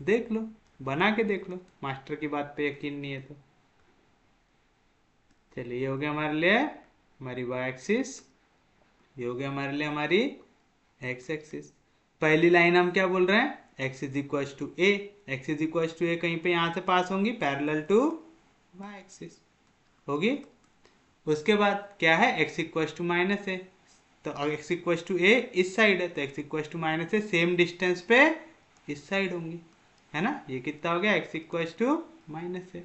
देख लो, बना के देख लो, मास्टर की बात पे यकीन नहीं है तो। चलिए, ये हो गया हमारे लिए हमारी y एक्सिस, ये हो गया हमारे लिए हमारी x एक्सिस। पहली लाइन हम क्या बोल रहे हैं, x is equal to a. X is equal to a कहीं पे यहां से पास होंगी पैरेलल टू y एक्सिस होगी। उसके बाद क्या है, x equal to minus a, तो x इक्वल टू ए इस साइड है, तो x equal to minus a same distance पे इस साइड होंगी, है ना। ये कितना हो गया, x equal to minus a.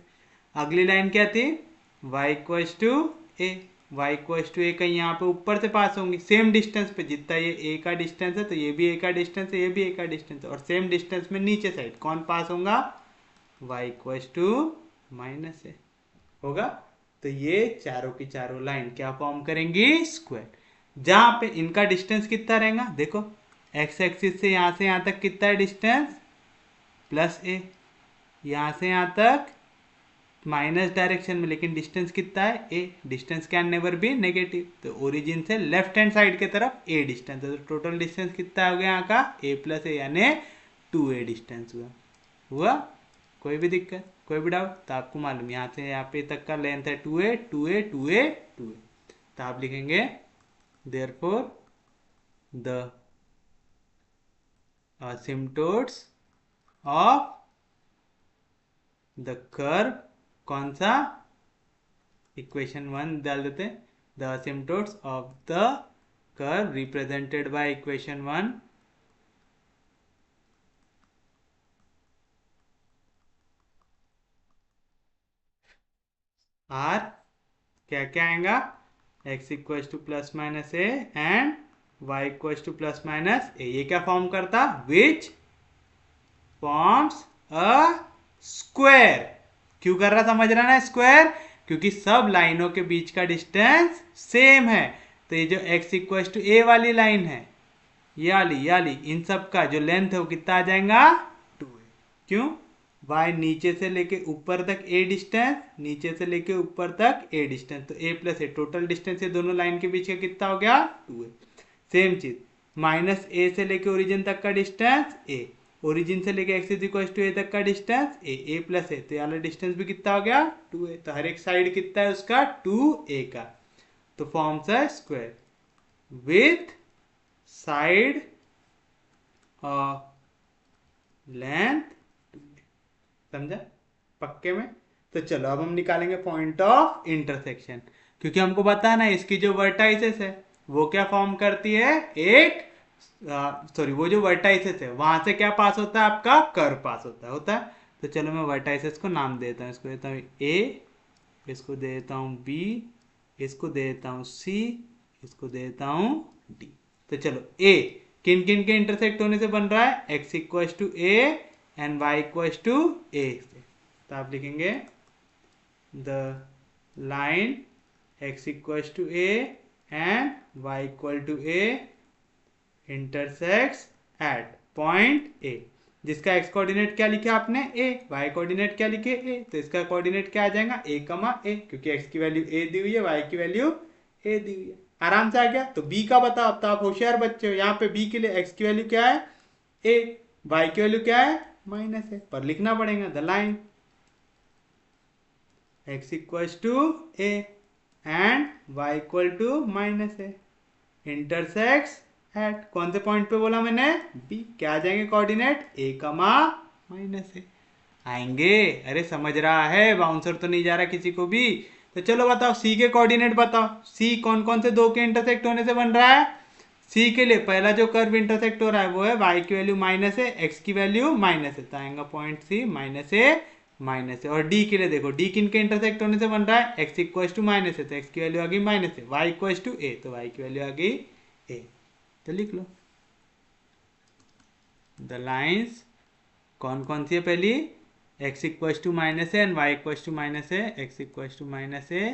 अगली लाइन क्या थी, y equal to a. y equal to a कहीं यहाँ पे ऊपर से पास होंगी सेम डिस्टेंस पे, जितना ये a का डिस्टेंस है तो ये भी a का डिस्टेंस है, ये भी a का डिस्टेंस है, और सेम डिस्टेंस में नीचे साइड कौन पास होगा, y इक्वल टू माइनस ए होगा। तो ये चारों की चारों लाइन क्या फॉर्म करेंगी, स्क्वायर। जहां पे इनका डिस्टेंस कितना रहेगा, देखो x एक्सिस से यहां तक कितना है डिस्टेंस, प्लस ए, यहां से यहां तक माइनस डायरेक्शन में, लेकिन डिस्टेंस कितना है a. Distance can never be negative, तो ओरिजिन से लेफ्ट हैंड साइड की तरफ ए डिस्टेंस है, तो टोटल डिस्टेंस कितना हो गया यहाँ का, ए प्लस ए, यानी 2a डिस्टेंस हुआ। कोई भी दिक्कत, कोई भी डाउट, तो आपको मालूम यहाँ से यहाँ पे तक का लेंथ है 2a 2a 2a 2a, तो आप लिखेंगे therefore the asymptotes of the curve, कौन सा, इक्वेशन 1 डाल देते हैं, the asymptotes of the curve represented by equation 1 are क्या क्या आएगा, x equal to plus minus a and y equal to plus minus a. ये क्या फॉर्म करता, विच फॉर्म्स अ स्क्वायर। क्यों कर रहा, समझ रहा ना, स्क्वायर, क्योंकि सब लाइनों के बीच का डिस्टेंस सेम है। तो ये जो x इक्वल टू ए वाली लाइन है, ये वाली इन सब का जो लेंथ है वो कितना आ जाएगा, 2a। क्यों, y नीचे से लेके ऊपर तक a डिस्टेंस, नीचे से लेके ऊपर तक a डिस्टेंस, तो a plus A total distance ये दोनों लाइन के बीच का कितना हो गया, 2a। सेम चीज माइनस ए से लेके ओरिजिन तक का डिस्टेंस a, ओरिजिन से लेके x इज इक्वल टू ए तक का डिस्टेंस a प्लस ए, तो वाला डिस्टेंस भी कितना हो गया, 2a। तो हर एक साइड कितना है उसका, 2a का, तो फॉर्म्स है स्क्वायर विथ साइड लेंथ, समझा पक्के में। तो चलो अब हम निकालेंगे पॉइंट ऑफ इंटरसेक्शन, क्योंकि हमको पता है ना इसकी जो वर्टाइसेस है वो क्या फॉर्म करती है, एक सॉरी वो जो वर्टाइसेस है वहां से क्या पास होता है, आपका कर्व पास होता है। तो चलो मैं वर्टाइसेस को नाम देता हूँ, इसको देता हूँ ए, इसको दे देता हूँ बी, इसको दे देता हूँ सी, इसको दे देता हूँ डी। तो चलो ए किन किन के इंटरसेक्ट होने से बन रहा है, x equal to a and y equal to a से। तो आप लिखेंगे the line x equal to a and y equal to a intersects at point a, जिसका x कोऑर्डिनेट क्या लिखे आपने a, y कोऑर्डिनेट क्या लिखे a, तो इसका कोऑर्डिनेट क्या आ जाएगा a, a, क्योंकि x की वैल्यू a दी हुई है, y की वैल्यू a दी हुई है। आराम से आ गया। तो b का बताओ, अब तो आप होशियार बच्चे हो, यहाँ पे b के लिए x की वैल्यू क्या है a, y की वैल्यू क्या है माइनस है, पर लिखना पड़ेगा the line x equal to a and y equal to minus है इंटरसेक्ट्स एट, कौन से पॉइंट पे बोला मैंने, b। क्या आ जाएंगे कोऑर्डिनेट a, माइनस है आएंगे। अरे समझ रहा है, बाउंसर तो नहीं जा रहा किसी को भी। तो चलो बताओ c के कोऑर्डिनेट बताओ, c कौन कौन से दो के इंटरसेक्ट होने से बन रहा है, c के लिए पहला जो कर्व इंटरसेक्ट हो रहा है वो है y की वैल्यू माइनस है, x की वैल्यू माइनस है, तो आएगा पॉइंट c माइनस है। और d के लिए देखो, d किन के इंटरसेक्ट होने से बन रहा है, x इक्वल टू माइनस है, तो x की वैल्यू आ गई माइनस है, y इक्वल टू a, तो y की वैल्यू आ गई a। तो लिख लो द लाइन्स कौन कौन सी है, पहली x इक्वल टू माइनस है and y equal to minus है, x इक्वल टू माइनस है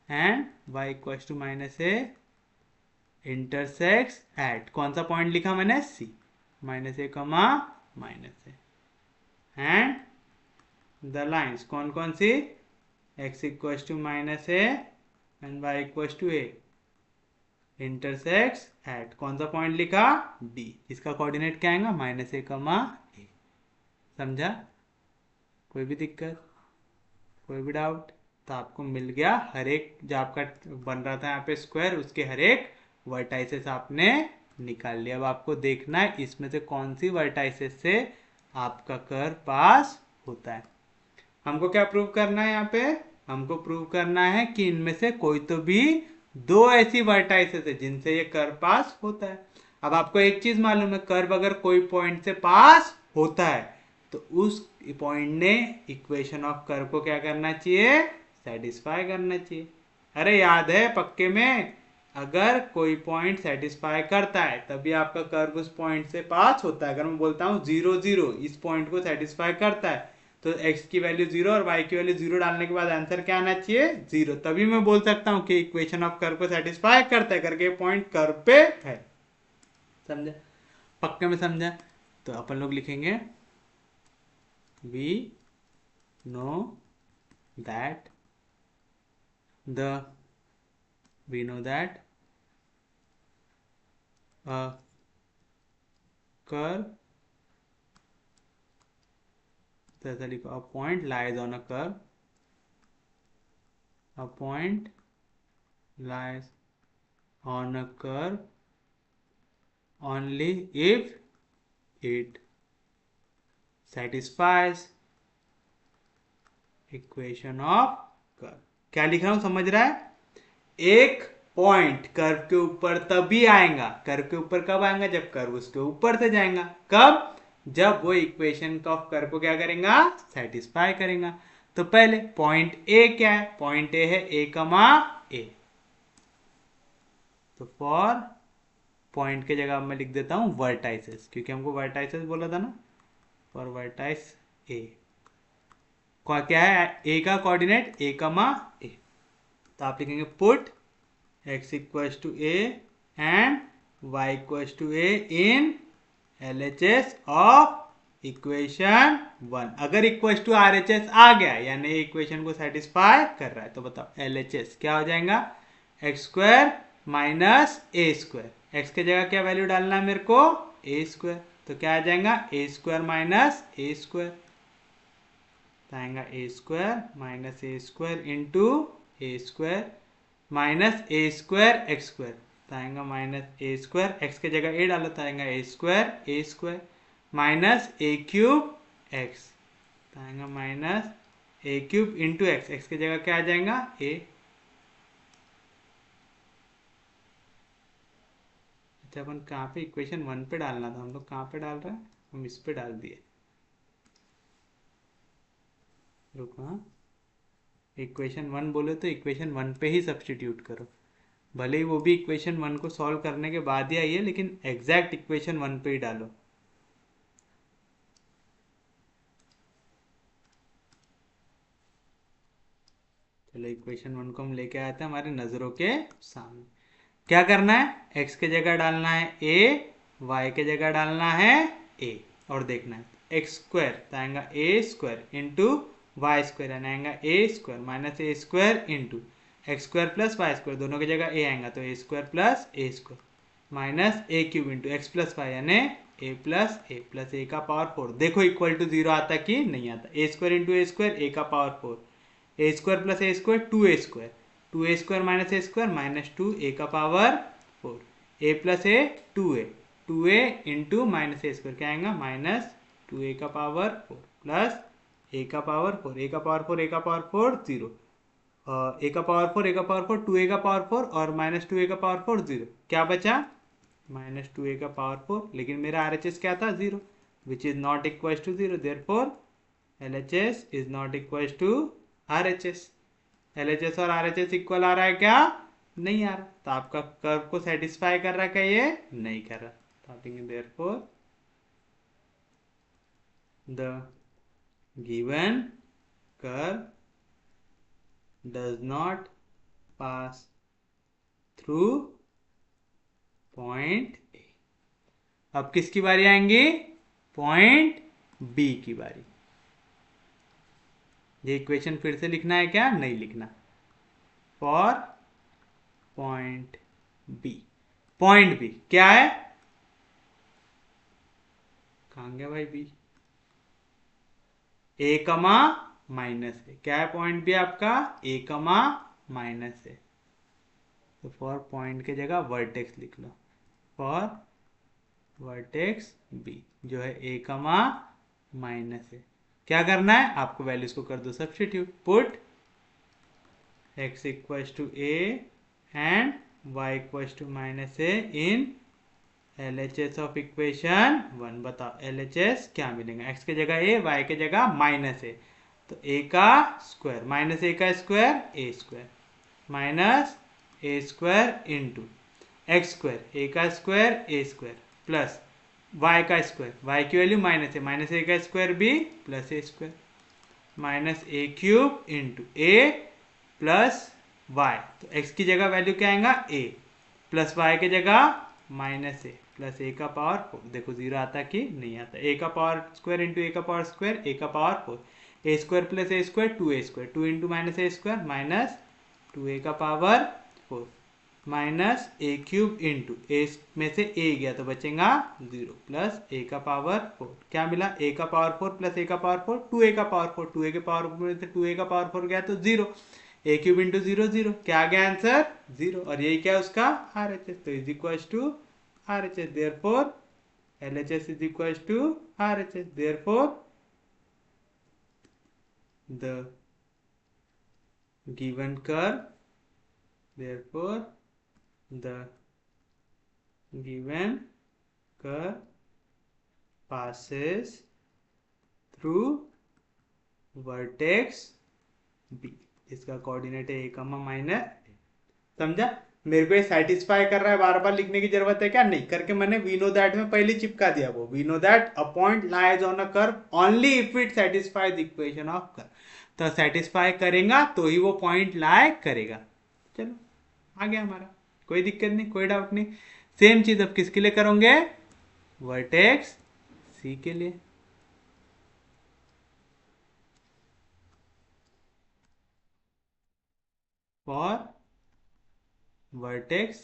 and y equal to minus है इंटरसेक्ट्स एट, कौन सा पॉइंट लिखा मैंने, c, minus a comma minus a and the lines कौन कौन सी, x equals to minus a and y equals to a intersects at कौन सा पॉइंट लिखा, D। इसका कोऑर्डिनेट क्या आएगा, माइनस ए कमा ए। समझा, कोई भी दिक्कत, कोई भी डाउट? तो आपको मिल गया हर एक जो आपका बन रहा था यहाँ पे स्क्वायर, उसके हर एक वर्टाइसेस आपने निकाल लिया। अब आपको देखना है इसमें से कौन सी वर्टाइसेस से आपका कर्व पास होता है। हमको क्या प्रूव करना है यहाँ पे, हमको प्रूव करना है कि इनमें से कोई तो भी दो ऐसी वर्टाइसेस है जिनसे ये कर्व पास होता है। अब आपको एक चीज मालूम है, कर्व अगर कोई पॉइंट से पास होता है तो उस पॉइंट ने इक्वेशन ऑफ कर्व को क्या करना चाहिए, सेटिस्फाई करना चाहिए। अरे याद है पक्के में, अगर कोई पॉइंट सेटिस्फाई करता है तभी आपका कर्व उस पॉइंट से पास होता है। अगर मैं बोलता हूँ 0 0 इस पॉइंट को सेटिस्फाई करता है तो x की वैल्यू 0 और y की वैल्यू 0 डालने के बाद आंसर क्या आना चाहिए, 0। तभी मैं बोल सकता हूँ कि इक्वेशन ऑफ कर्व को सेटिस्फाई करता है करके पॉइंट कर्व पे है। समझा, पक्के में समझा? तो अपन लोग लिखेंगे we know that a curve, जैसा लिखो, a point lies on a curve, a point lies on a curve only if it satisfies equation of curve. क्या लिख रहा हूं, समझ रहा है? एक पॉइंट कर्व के ऊपर तभी आएगा, कर्व के ऊपर कब आएगा, जब कर्व उसके ऊपर से जाएगा। कब, जब वो इक्वेशन ऑफ कर्व को क्या करेगा, सेटिस्फाई करेगा। तो पहले पॉइंट ए क्या है, पॉइंट ए है ए कमा ए। तो फॉर पॉइंट के जगह मैं लिख देता हूं वर्टाइसेस, क्योंकि हमको वर्टाइसेस बोला था ना। फॉर वर्टाइस ए क्या है, ए का कोऑर्डिनेट ए कमा ए। तो आप लिखेंगे put x equals to a and y equals to a in LHS of equation 1। अगर इक्वल्स टू RHS आ गया यानी इक्वेशन को सेटिस्फाई कर रहा है, तो बताओ LHS क्या हो जाएगा, x square minus a square. X के जगह क्या वैल्यू डालना है मेरे को, ए स्क्वायर। तो क्या आ जाएगा, ए स्क्वायर माइनस ए स्क्वायर आएगा, a square minus a square into A square minus a square x square आएगा, माइनस ए स्क्वायर एक्स के जगह ए डालो तो आएगा a square minus a cube x आएगा, minus a cube into x, x के जगह क्या आ जाएगा, ए। अच्छा, अपन कहाँ पे इक्वेशन 1 पे डालना था, हम लोग कहाँ पे डाल रहे हैं, हम इस पे डाल दिए। रुको, हाँ, इक्वेशन 1 बोले तो इक्वेशन 1 पे ही सब्स्टिट्यूट करो। भले ही वो भी इक्वेशन 1 को सॉल्व करने के बाद ही आई है, लेकिन एग्जैक्ट इक्वेशन 1 पे ही डालो। चलो इक्वेशन 1 को हम लेके आए थे हमारे नज़रों के सामने। क्या करना है, x के जगह डालना है a, y के जगह डालना है a, और देखना है एक्स स्क्वायर आएगा a square into y square आएगा a square minus a square into x square plus y square, दोनों की जगह ए आएगा तो a square plus a square minus a cube into x plus y यानी a plus a का power 4। देखो equal to 0 आता कि नहीं आता, a square into A square a का power 4, a square plus a square 2a square minus two a का power 4, a plus a 2a into minus a square क्या आएगा, माइनस 2a का पावर 4 प्लस ए का power 4, ए का power 4 0, ए का power 4 2a का power 4 और माइनस 2a का पावर 4 0, क्या बचा, माइनस 2a का पावर 4। लेकिन मेरा RHS क्या था, 0, which is not equal to 0, therefore LHS is not equal to RHS। LHS और RHS इक्वल आ रहा है क्या, नहीं आ रहा, तो आपका कर्व को सेटिस्फाई कर रहा है क्या, ये नहीं कर रहा। तो आप लिखेंगे therefore the given curve does not pass through point A। अब किसकी बारी आएंगी, पॉइंट बी की बारी। ये इक्वेशन फिर से लिखना है क्या? नहीं लिखना। For point B, point B क्या है? कहां गया भाई बी? ए कमा माइनस है। क्या है पॉइंट बी आपका? ए कमा माइनस है। तो फॉर पॉइंट के जगह वर्टेक्स लिख लो। फॉर वर्टेक्स बी जो है ए कमा माइनस है। क्या करना है आपको? वैल्यूज को कर दो substitute. Put x equals to a and y equals to minus a in LHS of equation 1। बताओ LHS क्या मिलेगा? x के जगह a, y के जगह माइनस ए, तो a का स्क्वायर माइनस a का square a square minus a square into x square a का square a square plus y का स्क्वायर, y की वैल्यू माइनस a का square b plus a square minus a cube into a plus y। तो x की जगह value क्या आएगा? a plus y की जगह माइनस ए प्लस ए का पावर 4। देखो जीरो आता कि नहीं आता। ए का पावर स्क्वायर इंटू ए का पावर स्क्वायर, ए का power 4, a square plus a square 2 A square, 2 into minus a square minus 2 ए का power 4 minus a cube into ए में से ए गया तो बचेगा 0 प्लस ए का पावर 4। क्या मिला? ए का पावर 4 प्लस ए का पावर 4, 2 ए का पावर 4, 2 ए के पावर में से 2 ए का पावर 4 गया तो 0, ए क्यूब इंटू 0 0। क्या आ गया आंसर? 0। और यही क्या उसका? RHS। तो is equal to RHS, therefore LHS is equals to RHS, therefore the given curve, therefore the given curve passes through vertex B। इसका कोऑर्डिनेट है a कमा माइनस। समझा? मेरे को ये सेटिस्फाई कर रहा है, बार बार लिखने की जरूरत है क्या? नहीं। करके मैंने वी नो दैट में पहले चिपका दिया। वो we know that a point lies on a curve only if it satisfies equation of curve. तो सेटिस्फाई करेगा तो ही वो पॉइंट लाई करेगा। चलो आ गया हमारा, कोई दिक्कत नहीं, कोई डाउट नहीं। सेम चीज अब किसके लिए करोगे? वर्टेक्स सी के लिए। फॉर वर्टेक्स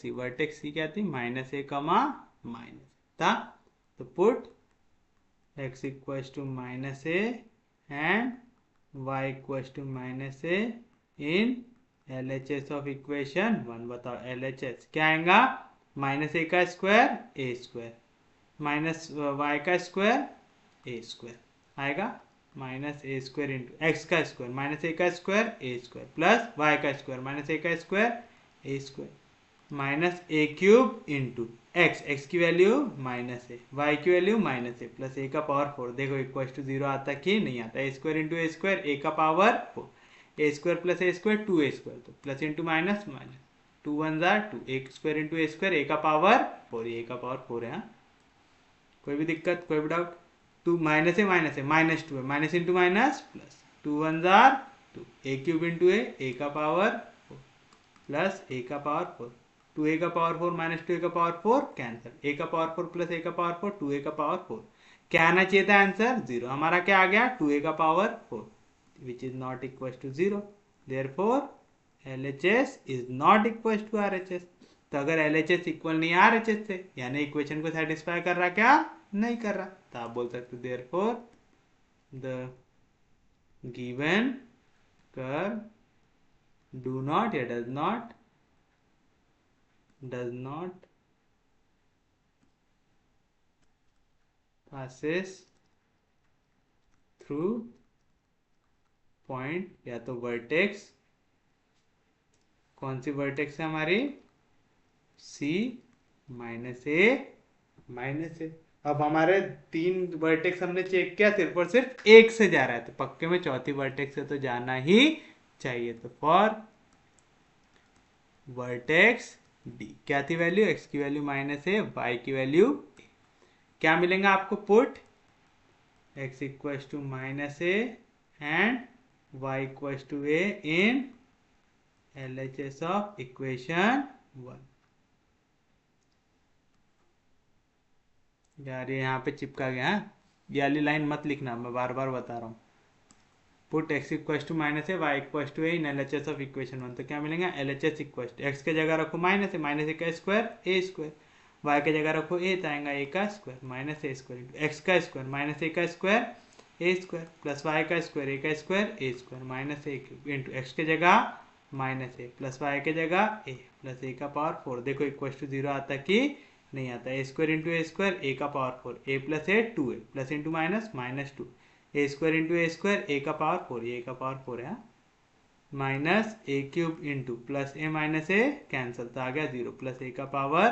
सी क्या थी? माइनस ए कमा माइनस था। तो put x equals to minus a and y equals to minus a in LHS of equation 1। बताओ LHS क्या आएगा? माइनस ए का square a square minus y का स्क्वायर ए स्क्वायर आएगा minus a square into x का square minus a का square a square plus y का square minus a का square a square minus a cube into x की value minus है, Y की value minus है plus a का power 4। देखो इक्वल टू 0 आता कि नहीं आता? A square into A square, a का power 4, a square plus a square 2 A square, तो plus into minus minus 2 1 jar 2, A square into A square, a का पावर 4, ए का पावर 4 है। कोई भी दिक्कत, कोई भी डाउट? 2 माइनस है माइनस 2 है, minus into minus plus 2 1 jar 2, ए क्यूब इंटू ए का पावर 4 प्लस ए का पावर 4, 2a का पावर 4 माइनस 2a का पावर 4 कैंसिल, a का पावर 4 प्लस a का पावर 4, 2a का पावर 4। क्या आना चाहिए था आंसर? 0। हमारा क्या आ गया? 2a का power 4 which is not equal to 0। Therefore LHS is not equal to RHS। तो अगर LHS इक्वल नहीं है RHS से, यानी इक्वेशन को सेटिस्फाई कर रहा क्या? नहीं कर रहा। तो आप बोल सकते हो therefore the given curve do not या does not passes through point या तो वर्टेक्स, कौन सी वर्टेक्स है हमारी? C minus a minus a. अब हमारे 3 वर्टेक्स हमने चेक किया, सिर्फ और सिर्फ एक से जा रहा है, तो पक्के में चौथी वर्टेक्स से तो जाना ही चाहिए। तो फॉर वर्टेक्स डी क्या थी वैल्यू? x की वैल्यू माइनस ए, y की वैल्यू क्या मिलेगा आपको? Put x equals to minus a and y equals to a in LHS of equation 1। यार ये यहाँ पे चिपका गया है, ये वाली लाइन मत लिखना, मैं बार बार बता रहा हूँ। Put x equal to minus a y equal to a in L H S of equation 1, तो क्या मिलेगा L H S equal to x के जगह रखो माइनस ए का स्क्वायर ए स्क्वायर, वाई के जगह रखो ए तो आएगा ए का square minus a square into x का स्क्वायर माइनस ए का square a square plus y का square a square minus A into X के जगह माइनस ए प्लस वाई के जगह ए प्लस ए का पावर 4। देखो इक्वल टू 0 आता कि नहीं आता, a square into A square a का power 4 a plus A 2 A plus into minus minus 2 A square into A square a का पावर 4 ए का पावर 4 है minus a cube into plus A minus A cancel तो आ गया 0 plus a का power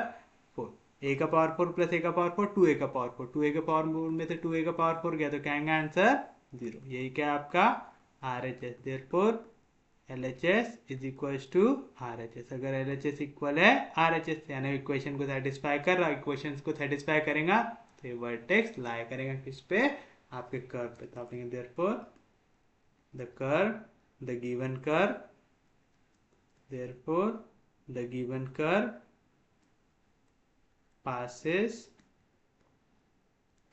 4 ए का power 4 plus a का power 4 2 ए का power 4 2 ए का पावर 4 में से 2 ए का पावर 4 गया तो क्या आएगा आंसर 0। यही क्या आपका R H S, therefore L H S is equal to R H S. अगर एल एच एस इक्वल है आर एच एस यानी इक्वेशन को सेटिस्फाई कर रहा है, इक्वेशन को सेटिस्फाई करेगा तो ये वर्टेक्स लाया करेगा किस पे, आपके कर्व पे। तो आप लिखेंगे therefore the curve the given curve, therefore the given curve passes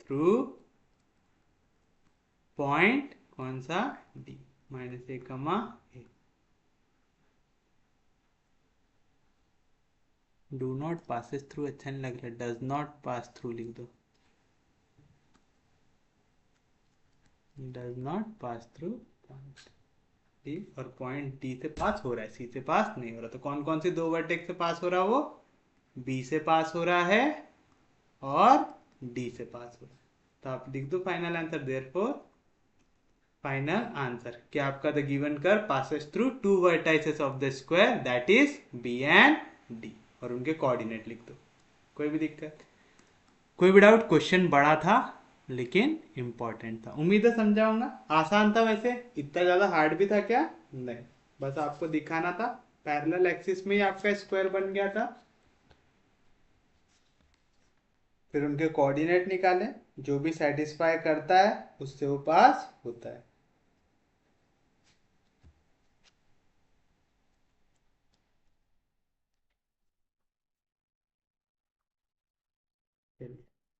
through point कौन सा D माइनस ए कमा ए। डू नॉट पासेस थ्रू अच्छा नहीं लग रहा, डज नॉट पास थ्रू लिख दो, does not pass through point D, और पॉइंट डी से पास हो रहा है, सी से पास नहीं हो रहा। तो कौन कौन से दो वर्टेक्स से पास हो रहा है, वो बी से पास हो रहा है और डी से पास हो रहा है। तो आप लिख दो final answer, therefore final answer क्या आपका the given curve passes through two vertices of the square that is B and D, और उनके कोऑर्डिनेट लिख दो। कोई भी दिक्कत, कोई भी डाउट? क्वेश्चन बड़ा था लेकिन इम्पोर्टेंट था, उम्मीद है समझा होगा। आसान था वैसे, इतना ज्यादा हार्ड भी था क्या? नहीं, बस आपको दिखाना था। पैरेलल एक्सिस में ही आपका स्क्वायर बन गया था, फिर उनके कोऑर्डिनेट निकाले, जो भी सेटिस्फाई करता है उससे वो पास होता है।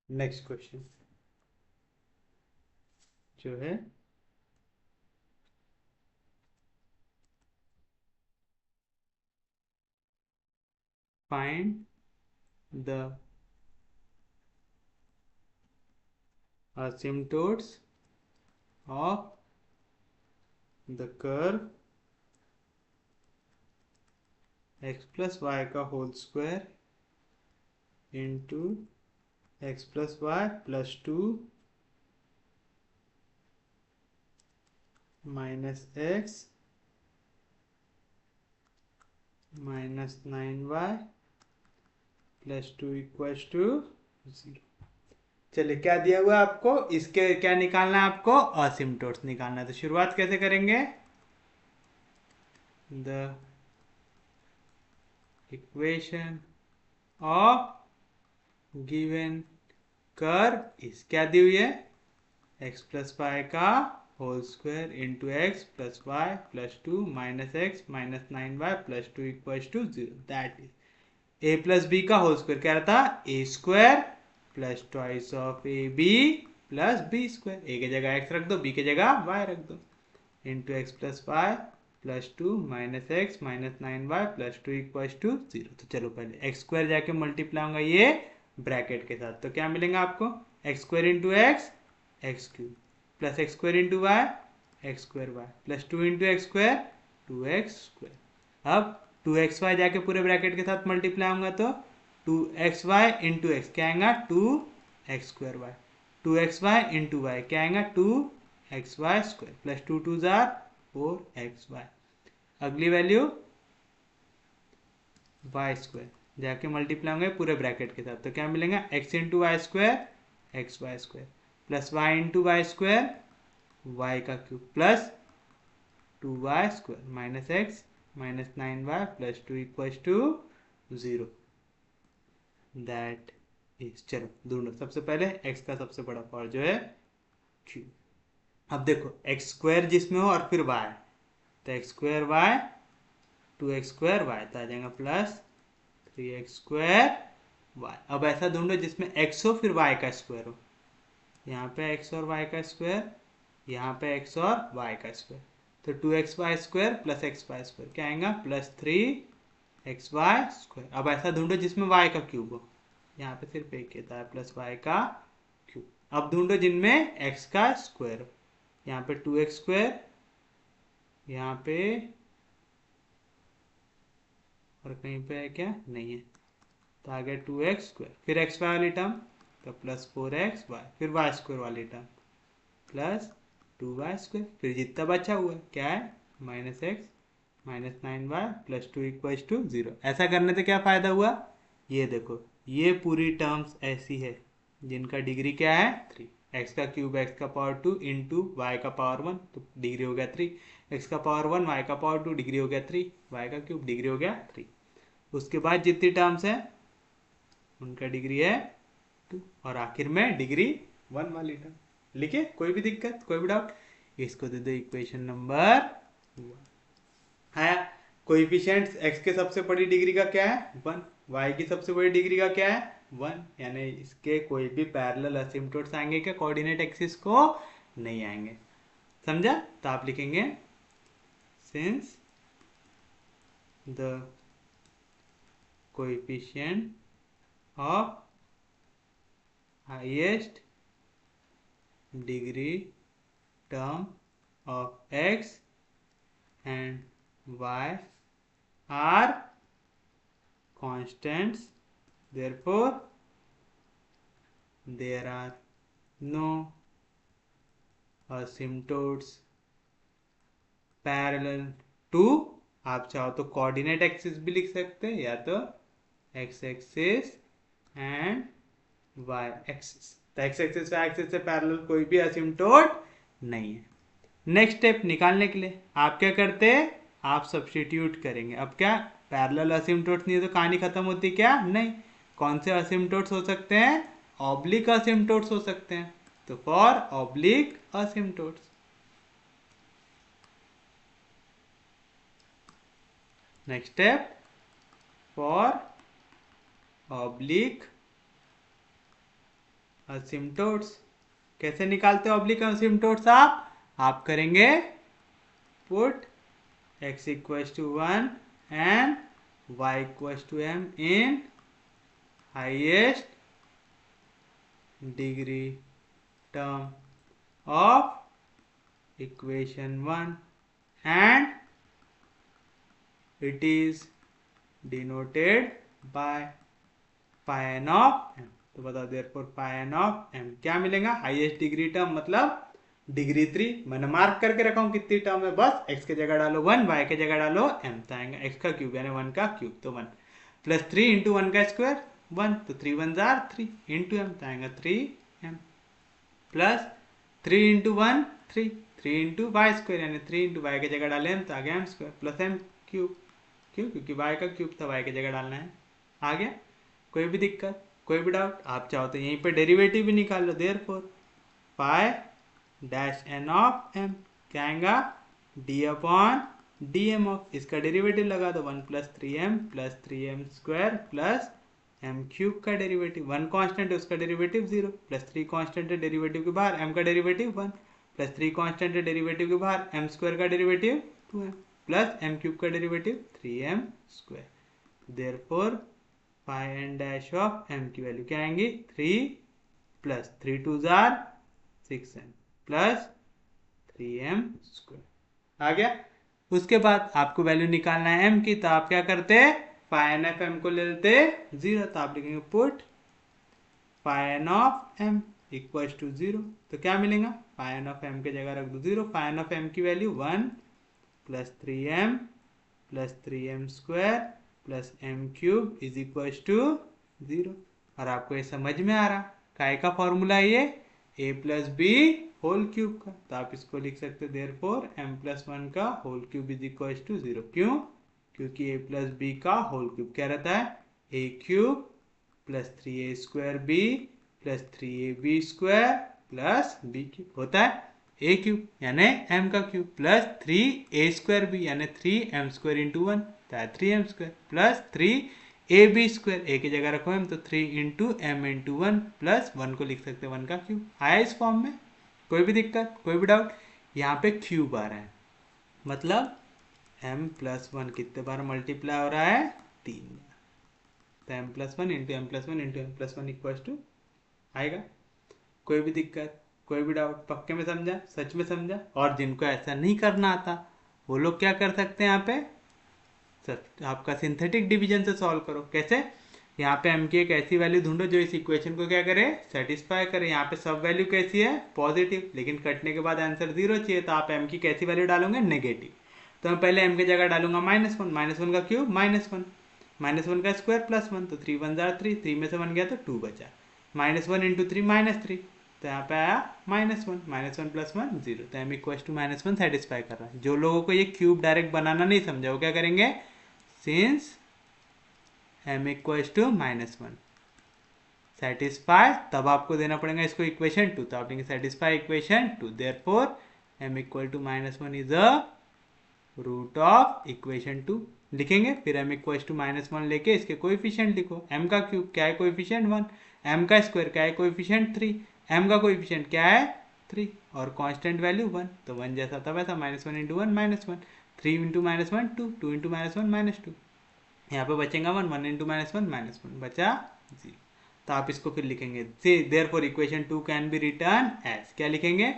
नेक्स्ट क्वेश्चन जो है find the asymptotes of the curve x plus y का whole square into x plus y plus 2 minus x minus 9y plus 2 equals to 0। चलिए क्या दिया हुआ आपको, इसके क्या निकालना है आपको, असिम्प्टोट्स निकालना है। तो शुरुआत कैसे करेंगे, the equation of given curve is क्या दी हुई है, एक्स प्लस वाई का whole square into x plus y plus 2 minus x minus 9y plus 2 equals to 0। That is a plus b का होल स्क्वायर क्या रहता, a square plus twice of a B plus B square, a की जगह x रख दो B की जगह y रख दो, into x plus y plus 2 minus x minus 9y plus 2 equals to 0। तो चलो पहले एक्स स्क्वायर जाके मल्टीप्लाई होगा ये ब्रैकेट के साथ, तो क्या मिलेगा आपको, x square into x x cube plus x square into y x square y plus 2 into x square 2x square. अब 2xy जाके पूरे ब्रैकेट के साथ मल्टीप्लाई होगा तो 2xy इंटू एक्स क्या आएगा 2x square Y, 2xy into Y क्या आएगा 2xy स्क्वायर प्लस 2 2 जार 4xy। अगली वैल्यू वाई स्क्वायर जाके मल्टीप्लाई होंगे पूरे ब्रैकेट के साथ, तो क्या मिलेगा x into y square x y square plus y into y square y का cube plus 2y square minus x minus 9y plus 2 equals to 0। That is, चलो ढूंढो सबसे पहले x का सबसे बड़ा पावर जो है क्यूब। अब देखो एक्स स्क्वायर जिसमें हो और फिर y, तो x square y 2x square y तो आ जाएगा प्लस 3x स्क्वायर वाई। अब ऐसा ढूंढो जिसमें x हो फिर y का स्क्वायर हो, यहाँ पे एक्स और वाई का स्क्वायर, यहाँ पे एक्स और वाई का स्क्वायर, तो 2xy square plus x y square क्या आएगा, प्लस 3xy स्क्वायर। अब ऐसा ढूंढो जिसमें y का क्यूब हो, यहाँ पे सिर्फ एक कहता है प्लस y का क्यूब। अब ढूंढो जिनमें x का स्क्वायर हो, यहाँ पे 2x स्क्वायर, यहाँ पे और कहीं पे है क्या, नहीं है, तो आ गया 2x स्क्वायर, फिर एक्स वाई वाली टर्म तो प्लस 4xy, फिर वाई स्क्वायर वाली टर्म प्लस 2y स्क्वायर, फिर जितना बचा हुआ है क्या है, minus x minus 9y plus 2 equals to 0। ऐसा करने से क्या फ़ायदा हुआ, ये देखो ये पूरी टर्म्स ऐसी है जिनका डिग्री क्या है 3, एक्स का क्यूब एक्स का पावर 2 इंटू वाई का पावर 1 तो डिग्री हो गया 3, एक्स का पावर 1 वाई का पावर 2 डिग्री हो गया 3, वाई का क्यूब डिग्री हो गया 3। उसके बाद जितनी टर्म्स है उनका डिग्री है 2 और आखिर में डिग्री 1 वाली टर्म। लिखे, कोई भी दिक्कत, कोई भी डाउट, इसको दे दो इक्वेशन नंबर 1 है। कोएफिशिएंट्स x के सबसे बड़ी डिग्री का क्या है 1, y की सबसे बड़ी डिग्री का क्या है 1, यानी इसके कोई भी पैरेलल असिम्प्टोट्स आएंगे क्या कोऑर्डिनेट एक्सिस को, नहीं आएंगे। समझा, तो आप लिखेंगे since the coefficient of highest degree term of x and y are constants, therefore there are no asymptotes parallel to, आप चाहो तो कोऑर्डिनेट एक्सिस भी लिख सकते हैं या तो x axis and y axis, तो x एक्सिस y एक्सिस से पैरेलल कोई भी असिम्प्टोट नहीं है। नेक्स्ट स्टेप निकालने के लिए आप क्या करते हैं, आप सब्स्टिट्यूट करेंगे। अब क्या पैरेलल असिम्प्टोट्स नहीं है तो कहानी खत्म होती क्या, नहीं। कौन से असिम्प्टोट्स हो सकते हैं, ऑब्लिक असिम्प्टोट्स हो सकते हैं, तो for oblique asymptotes next step for oblique asymptotes. कैसे निकालते हैं ऑब्लिक असिम्प्टोट्स, आप करेंगे put x equals to 1 and y equals to m in highest degree term of equation 1 and it is denoted by phi n of m। तो बताओ therefore phi n of m क्या मिलेगा, highest degree term मतलब degree 3, मैंने mark करके रखा हूं कितनी टर्म है, बस x के जगह डालो 1, y के जगह डालो m, तो आएगा x का क्यूब यानी 1 का क्यूब तो 1 प्लस 3 इंटू 1 का स्क्वायर 1, तो 3 1 जार 3 इंटू m, तो आएगा 3m plus 3 into 1 3, 3 into y square यानी 3 इंटू वाई के जगह डाले m, तो आ गया m square plus m cube, क्यों, क्योंकि y का क्यूब था, y की जगह डालना है। आ गया, कोई भी दिक्कत, कोई भी डाउट, आप चाहो तो यहीं पे डेरिवेटिव भी निकाल लो, therefore pi dash n of m क्या आएगा d upon D M of, इसका डेरिवेटिव लगा दो 1 plus 3m square plus m cube का डेरिवेटिव, 1 कांस्टेंट है उसका डेरिवेटिव 0 प्लस 3 कांस्टेंट है डेरिवेटिव के बाहर m का डेरिवेटिव 1 प्लस 3 कांस्टेंट है डेरिवेटिव के बाहर m स्क्वायर का derivative 2m plus m cube का derivative 3m square, therefore pi N dash of m की वैल्यू क्या आएंगी 3 प्लस 3 2 जार 6m प्लस 3m स्क्वायर। आ गया, उसके बाद आपको वैल्यू निकालना है m की, तो आप क्या करते पाई एन ऑफ m को ले लेते 0, तो आप लिखेंगे put pi n of m equals to 0, तो क्या मिलेगा पाई एन ऑफ m के जगह रख दो 0, पाई एन ऑफ m की value 1 plus 3m square plus m cube is equals to 0। और आपको ये समझ में आ रहा, काय का फॉर्मूला है ये a plus b whole cube का, तो आप इसको लिख सकते देयरफॉर m प्लस 1 का whole cube is equals to 0, क्यों, क्योंकि a प्लस बी का होल क्यूब क्या रहता है a cube plus 3a square b plus 3ab square plus b cube होता है a क्यूब यानी m का cube plus 3a square b यानी 3m स्क्वायर इंटू 1 तो है 3m square plus 3 a b square, a की जगह रखो एम, तो 3 × m × 1 प्लस 1 को लिख सकते हैं 1 का क्यूब। आया इस फॉर्म में? कोई भी दिक्कत, कोई भी डाउट? यहाँ पे क्यूब आ रहा है, मतलब m+1 कितने बार मल्टीप्लाई हो रहा है? 3 बार। तो m+1 × m+1 × m+1 equals to आएगा। कोई भी दिक्कत, कोई भी डाउट? पक्के में समझा, सच में समझा? और जिनको ऐसा नहीं करना आता वो लोग क्या कर सकते हैं? यहाँ पे आपका सिंथेटिक डिवीजन से सॉल्व करो। कैसे? यहाँ पे m की एक ऐसी वैल्यू ढूंढो जो इस इक्वेशन को क्या करे? सेटिस्फाई करे। यहाँ पे सब वैल्यू कैसी है? पॉजिटिव, लेकिन कटने के बाद आंसर 0 चाहिए, तो आप m की कैसी वैल्यू डालोगे? नेगेटिव। तो मैं पहले m की जगह डालूंगा -1, -1 का क्यूब -1, -1 का स्क्वायर +1, तो 3 × 1 = 3, 3 में से 1 गया तो 2 बचा, -1 × 3 -3, तो यहाँ पे आया -1, -1 + 1 0, तो m = -1 सेटिस्फाई कर रहा है। जो लोगों को ये क्यूब डायरेक्ट बनाना नहीं समझा वो क्या करेंगे? सिंस m = -1 सेटिस्फाई, तब आपको देना पड़ेगा इसको इक्वेशन 2, तो आप लेंगे satisfy equation 2, therefore m = -1 is a root of equation 2 लिखेंगे। फिर m = -1 लेके इसके कोएफिशिएंट लिखो। m का क्यूब क्या है? कोएफिशिएंट 1, m का स्क्वायर क्या है? कोएफिशिएंट 3, m का कोएफिशिएंट क्या है? 3, और कांस्टेंट वैल्यू 1, तो 1 जैसा था वैसा, -1 × 1 -1, 3 × -1 2, 2 × -1 -2, यहाँ पे बचेगा 1, 1 × -1 -1 बचा 0, तो आप इसको फिर लिखेंगे therefore equation 2 can be written as, क्या लिखेंगे?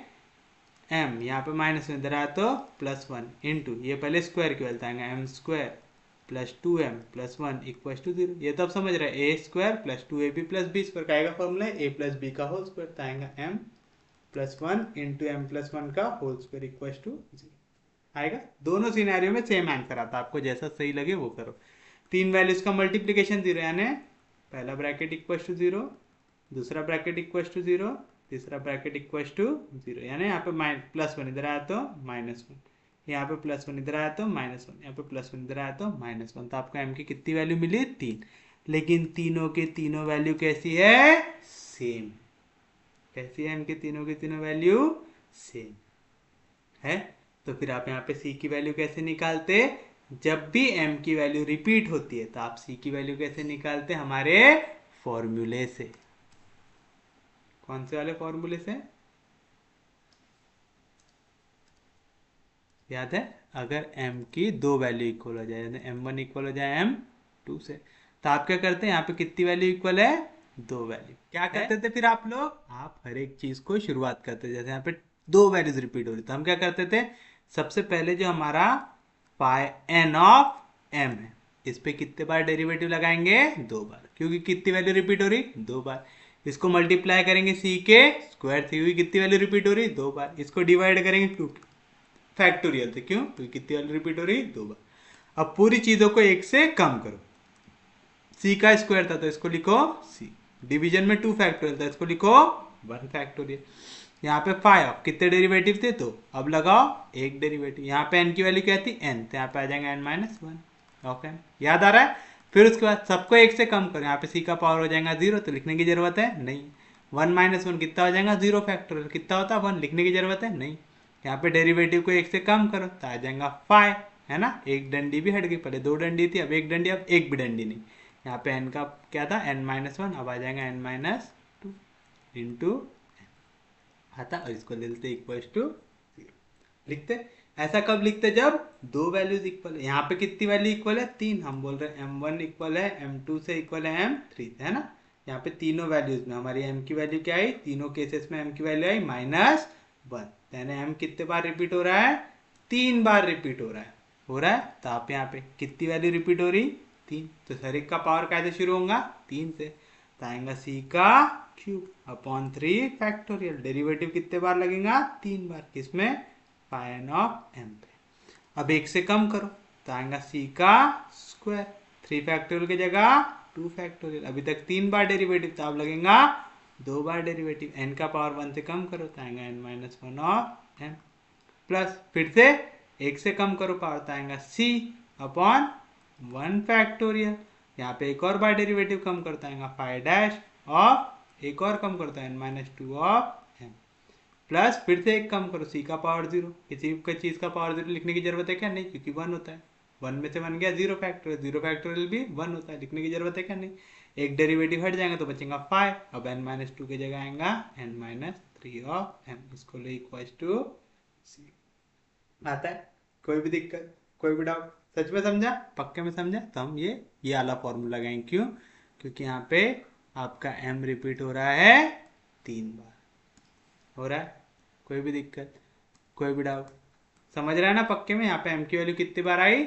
m यहाँ पे माइनस में इधर आया तो +1 इंटू, ये पहले स्क्वायर की वैल्यू आएगा m² + 2m + 1 = 0। ये तो आप समझ रहे हैं, a² + 2ab + b² का आएगा फॉर्मूला, a + b का होल स्क्वायर, तो आएगा m + 1 × m + 1 का होल स्क्वायर = 0 आएगा। दोनों सिनेरियो में सेम आंसर आता है, आपको जैसा सही लगे वो करो। तीन वैल्यूज का मल्टीप्लीकेशन 0, यानी पहला ब्रैकेट = 0, दूसरा ब्रैकेट = 0, तीसरा ब्रैकेट = 0, यानी यहाँ पे +1 इधर आया तो -1, यहाँ पे +1 इधर आया तो -1, यहाँ पे +1 इधर आया तो -1, तो आपको m की कितनी वैल्यू मिली? 3। लेकिन तीनों के तीनों वैल्यू कैसी है? सेम। कैसी है m की तीनों की तीनों वैल्यू? सेम है। तो फिर आप यहाँ पे c की वैल्यू कैसे निकालते? जब भी m की वैल्यू रिपीट होती है तो आप c की वैल्यू कैसे निकालते? हमारे फॉर्मूले से। कौन से वाले फॉर्मूले से? याद है? अगर m की दो वैल्यू इक्वल हो जाए, m1 इक्वल हो जाए m2 से, तो आप क्या करते हैं? यहाँ पे कितनी वैल्यू इक्वल है? दो वैल्यू। क्या करते थे फिर आप लोग? आप हर एक चीज को शुरुआत करते थे, जैसे यहाँ पे दो वैल्यूज रिपीट हो रही, तो हम क्या करते थे? सबसे पहले जो हमारा n ऑफ m है, इस पे कितने बार डेरिवेटिव लगाएंगे? 2 बार, क्योंकि कितनी वैल्यू रिपीट हो रही? 2 बार। इसको मल्टीप्लाई करेंगे c के स्क्वायर से, कितनी वैल्यू रिपीट हो रही? 2 बार। इसको डिवाइड करेंगे 2 फैक्टोरियल से, क्यों? क्योंकि कितनी वैल्यू रिपीट हो रही? 2 बार। अब पूरी चीजों को 1 से कम करो। c का स्क्वायर था तो इसको लिखो c, डिवीजन में 2 फैक्टोरियल था, इसको लिखो 1 फैक्टोरियल। यहाँ पे 5 कितने डेरिवेटिव थे? तो अब लगाओ एक डेरिवेटिव। यहाँ पे n की वैल्यू क्या थी? n, तो यहाँ पे आ जाएगा n-1 ऑफ n। याद आ रहा है? फिर उसके बाद सबको 1 से कम करो, यहाँ पे c का पावर हो जाएगा 0, तो लिखने की जरूरत है नहीं। 1 - 1 कितना हो जाएगा? 0 फैक्टोरियल, कितना होता है? 1, लिखने की जरूरत है नहीं। यहाँ पे डेरिवेटिव को 1 से कम करो तो आ जाएगा 5, है ना? एक डंडी भी हट गई, पहले 2 डंडी थी, अब एक डंडी, अब एक भी डंडी नहीं। यहाँ पे n का क्या था? n-1, अब आ जाएगा n-2 इंटू आता, और इसको ले लेते = 0 लिखते। ऐसा कब लिखते? जब दो वैल्यूज इक्वल है। यहाँ पे कितनी वैल्यू इक्वल है? 3। हम बोल रहे हैं m1 इक्वल है m2 से इक्वल है m3, है ना? यहाँ पे तीनों वैल्यूज में हमारी m की वैल्यू क्या आई? तीनों केसेस में m की वैल्यू आई -1, यानी m कितने बार रिपीट हो रहा है? 3 बार रिपीट हो रहा है। हो रहा है, तो आप यहाँ पे कितनी वैल्यू रिपीट हो रही? 3। तो हर एक का पावर कैसे शुरू होगा? 3 से, तो आएगा c का क्यूब अपॉन 3 फैक्टोरियल। डेरिवेटिव कितने बार लगेगा? 3 बार। किसमें? n ऑफ m पे। अब 1 से कम करो तो आएगा c का स्क्वायर, 3 फैक्टोरियल की जगह 2 फैक्टोरियल। अभी तक 3 बार डेरिवेटिव था, अब लगेगा 2 बार डेरिवेटिव। n का पावर 1 से कम करो तो आएगा n-1 ऑफ m, प्लस फिर से 1 से कम करो पावर तो आएगा c अपॉन 1 फैक्टोरियल। यहाँ पे एक और बार डेरिवेटिव कम करता आएगा 5 ऑफ, एक और कम करता है n-2 ऑफ m, प्लस फिर से एक कम करो, c का पावर 0। किसी भी चीज का पावर 0 लिखने की जरूरत है क्या? नहीं, क्योंकि 1 होता है। वन में से वन गया जीरो फैक्टोरियल भी वन होता है, लिखने की जरूरत है क्या? नहीं। एक डेरिवेटिव हट जाएगा तो बचेगा 5। अब n-2 की जगह आएगा n-3 ऑफ m, इसको ले इक्वल टू सी। आता है? कोई भी दिक्कत, कोई भी डाउट? सच में समझा, पक्के में समझा? तो हम ये वाला फॉर्मूला लगाएंगे। क्यों? क्योंकि यहाँ पे आपका m रिपीट हो रहा है 3 बार। हो रहा है? कोई भी दिक्कत, कोई भी डाउट? समझ रहा है ना पक्के में? यहाँ पे m की वैल्यू कितनी बार आई?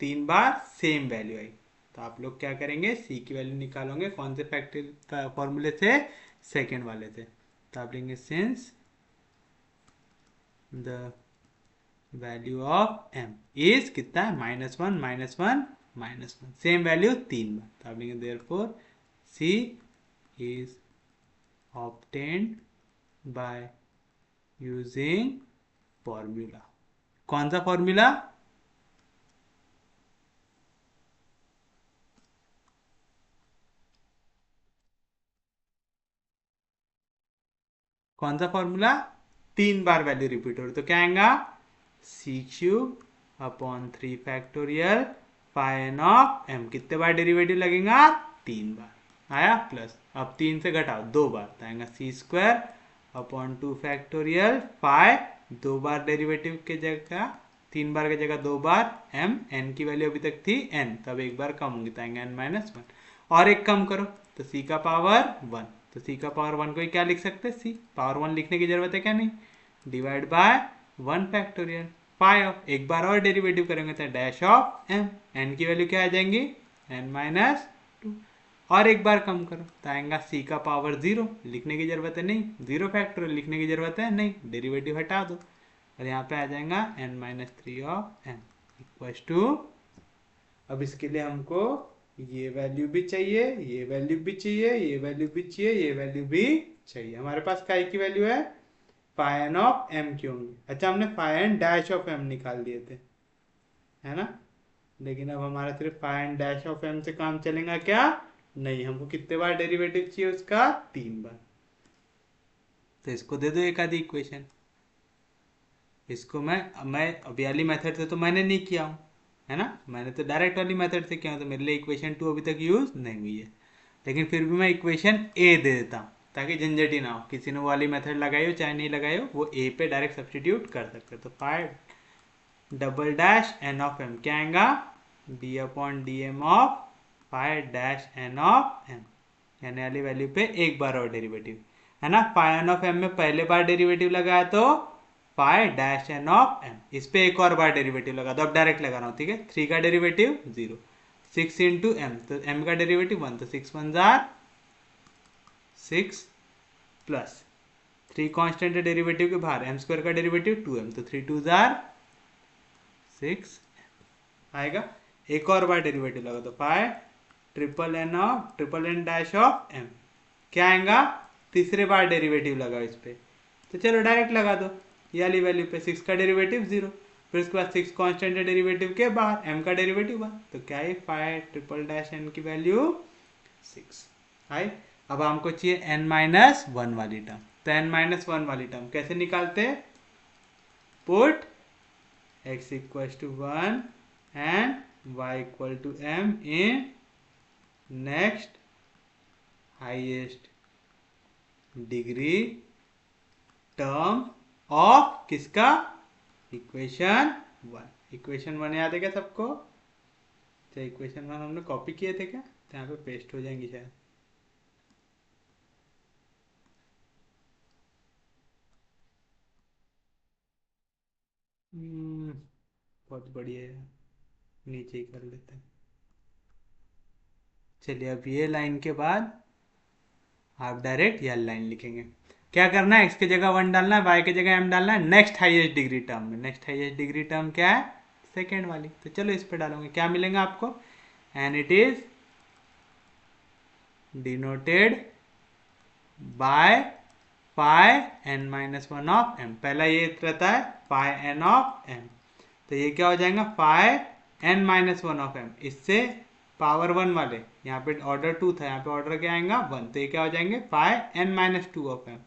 3 बार सेम वैल्यू आई। तो आप लोग क्या करेंगे, c की वैल्यू निकालोगे कौन से फैक्टर फॉर्मूले से? सेकेंड वाले से। तो आप लेंगे since the value of m is कितना है? -1 -1 सेम वैल्यू 3 बार। तो आप लेंगे therefore c is obtained by using formula. कौन सा फॉर्मूला? कौन सा फॉर्मूला? 3 बार वैल्यू रिपीट हो रही तो क्या आएगा? c³ 3 φn of m। कितने बार डेरिवेटिव लगेगा? 3 बार। आया? प्लस अब 3 से घटाओ 2 बार तो आएगा c²/2 फाइ 2 बार डेरिवेटिव के जगह 3 बार की जगह 2 बार m, n की वैल्यू अभी तक थी n, तब एक बार कम होंगी तो आएंगे n-1। और एक कम करो तो c का पावर 1, तो c का पावर 1 को ही क्या लिख सकते हैं? c पावर 1 लिखने की जरूरत है क्या? नहीं। Divide by 1 factorial phi of, एक बार और डेरिवेटिव करेंगे तो डैश ऑफ m, n की वैल्यू क्या आ जाएंगी? n-2। और एक बार कम करो तो आएगा c का पावर 0, लिखने की जरूरत है नहीं। 0 फैक्टोरियल लिखने की जरूरत है नहीं, डेरिवेटिव हटा दो और यहाँ पे आ जाएगा n-3 of m equal to. अब इसके लिए हमको ये वैल्यू भी चाहिए, ये वैल्यू भी चाहिए, ये वैल्यू भी चाहिए, ये वैल्यू भी चाहिए। हमारे पास काय की वैल्यू है? φn ऑफ m की होंगी। अच्छा, हमने φn डैश ऑफ m निकाल दिए थे, है ना? लेकिन अब हमारा सिर्फ φn डैश ऑफ m से काम चलेगा क्या? नहीं, हमको कितने बार डेरिवेटिव चाहिए उसका? 3 बार। तो इसको दे दो एक आधी इक्वेशन। इसको मैं अभी वाली मेथड से तो मैंने नहीं किया हूँ, है ना? मैंने तो डायरेक्ट वाली मेथड से किया हूँ, तो मेरे लिए इक्वेशन 2 अभी तक यूज नहीं हुई है। लेकिन फिर भी मैं इक्वेशन ए दे देता हूँ ताकि झंझट ही ना हो। किसी ने वो वाली मेथड लगाई हो चाहे नहीं लगाई हो, वो ए पे डायरेक्ट सब्सटीट्यूट कर सकते हो। तो φ'(n ऑफ m) क्या आएगा? d/dm of φ'(n of m), यानी वाली वैल्यू पे एक बार और डेरिवेटिव, है ना? φn ऑफ m में पहले बार डेरिवेटिव लगाया तो φ'(n ऑफ m), इस पे एक और बार डेरिवेटिव लगा दो। अब डायरेक्ट लगा रहा हूँ, ठीक है? 3 का डेरिवेटिव 0, 6 इंटू m, तो m का डेरिवेटिव 1, तो 6 × 6 प्लस 3 कॉन्स्टेंट है डेरिवेटिव के बाहर, m² का डेरिवेटिव 2m, तो 3 2 6 आएगा। एक और बार डेरिवेटिव लगा तो φ'(n डैश ऑफ m) क्या आएगा? तीसरे बार डेरिवेटिव लगा इस पे, तो चलो डायरेक्ट लगा दो। ये वाली वैल्यू पे 6 का डेरिवेटिव 0, फिर उसके बाद 6 कांस्टेंट है डेरिवेटिव के बाहर, m का डेरिवेटिव 1, तो क्या है? φ'(n) की वैल्यू 6 आई। अब हमको चाहिए n-1 वाली टर्म। तो n-1 वाली टर्म कैसे निकालते हैं? Put x = 1 and y = m in next highest degree term of किसका? इक्वेशन 1। इक्वेशन 1 याद है क्या सबको? तो इक्वेशन 1 हमने कॉपी किए थे क्या? तो यहाँ पे पेस्ट हो जाएंगी शायद। बहुत बढ़िया है, नीचे ही कर लेते हैं। चलिए, अब ये लाइन के बाद आप डायरेक्ट यह लाइन लिखेंगे। क्या करना है? x की जगह 1 डालना है, y की जगह m डालना है। नेक्स्ट हाईएस्ट डिग्री टर्म में, नेक्स्ट हाईएस्ट डिग्री टर्म क्या है? सेकेंड वाली। तो चलो इस पे डालोगे, क्या मिलेगा आपको? And it is denoted bye φn-1 of m। पहला ये रहता है φn ऑफ m, तो ये क्या हो जाएगा? φn-1 of m। इससे पावर 1 वाले, यहाँ पे ऑर्डर 2 था, यहाँ पे ऑर्डर क्या आएगा? 1, तो ये क्या हो जाएंगे? φn-2 ऑफ m,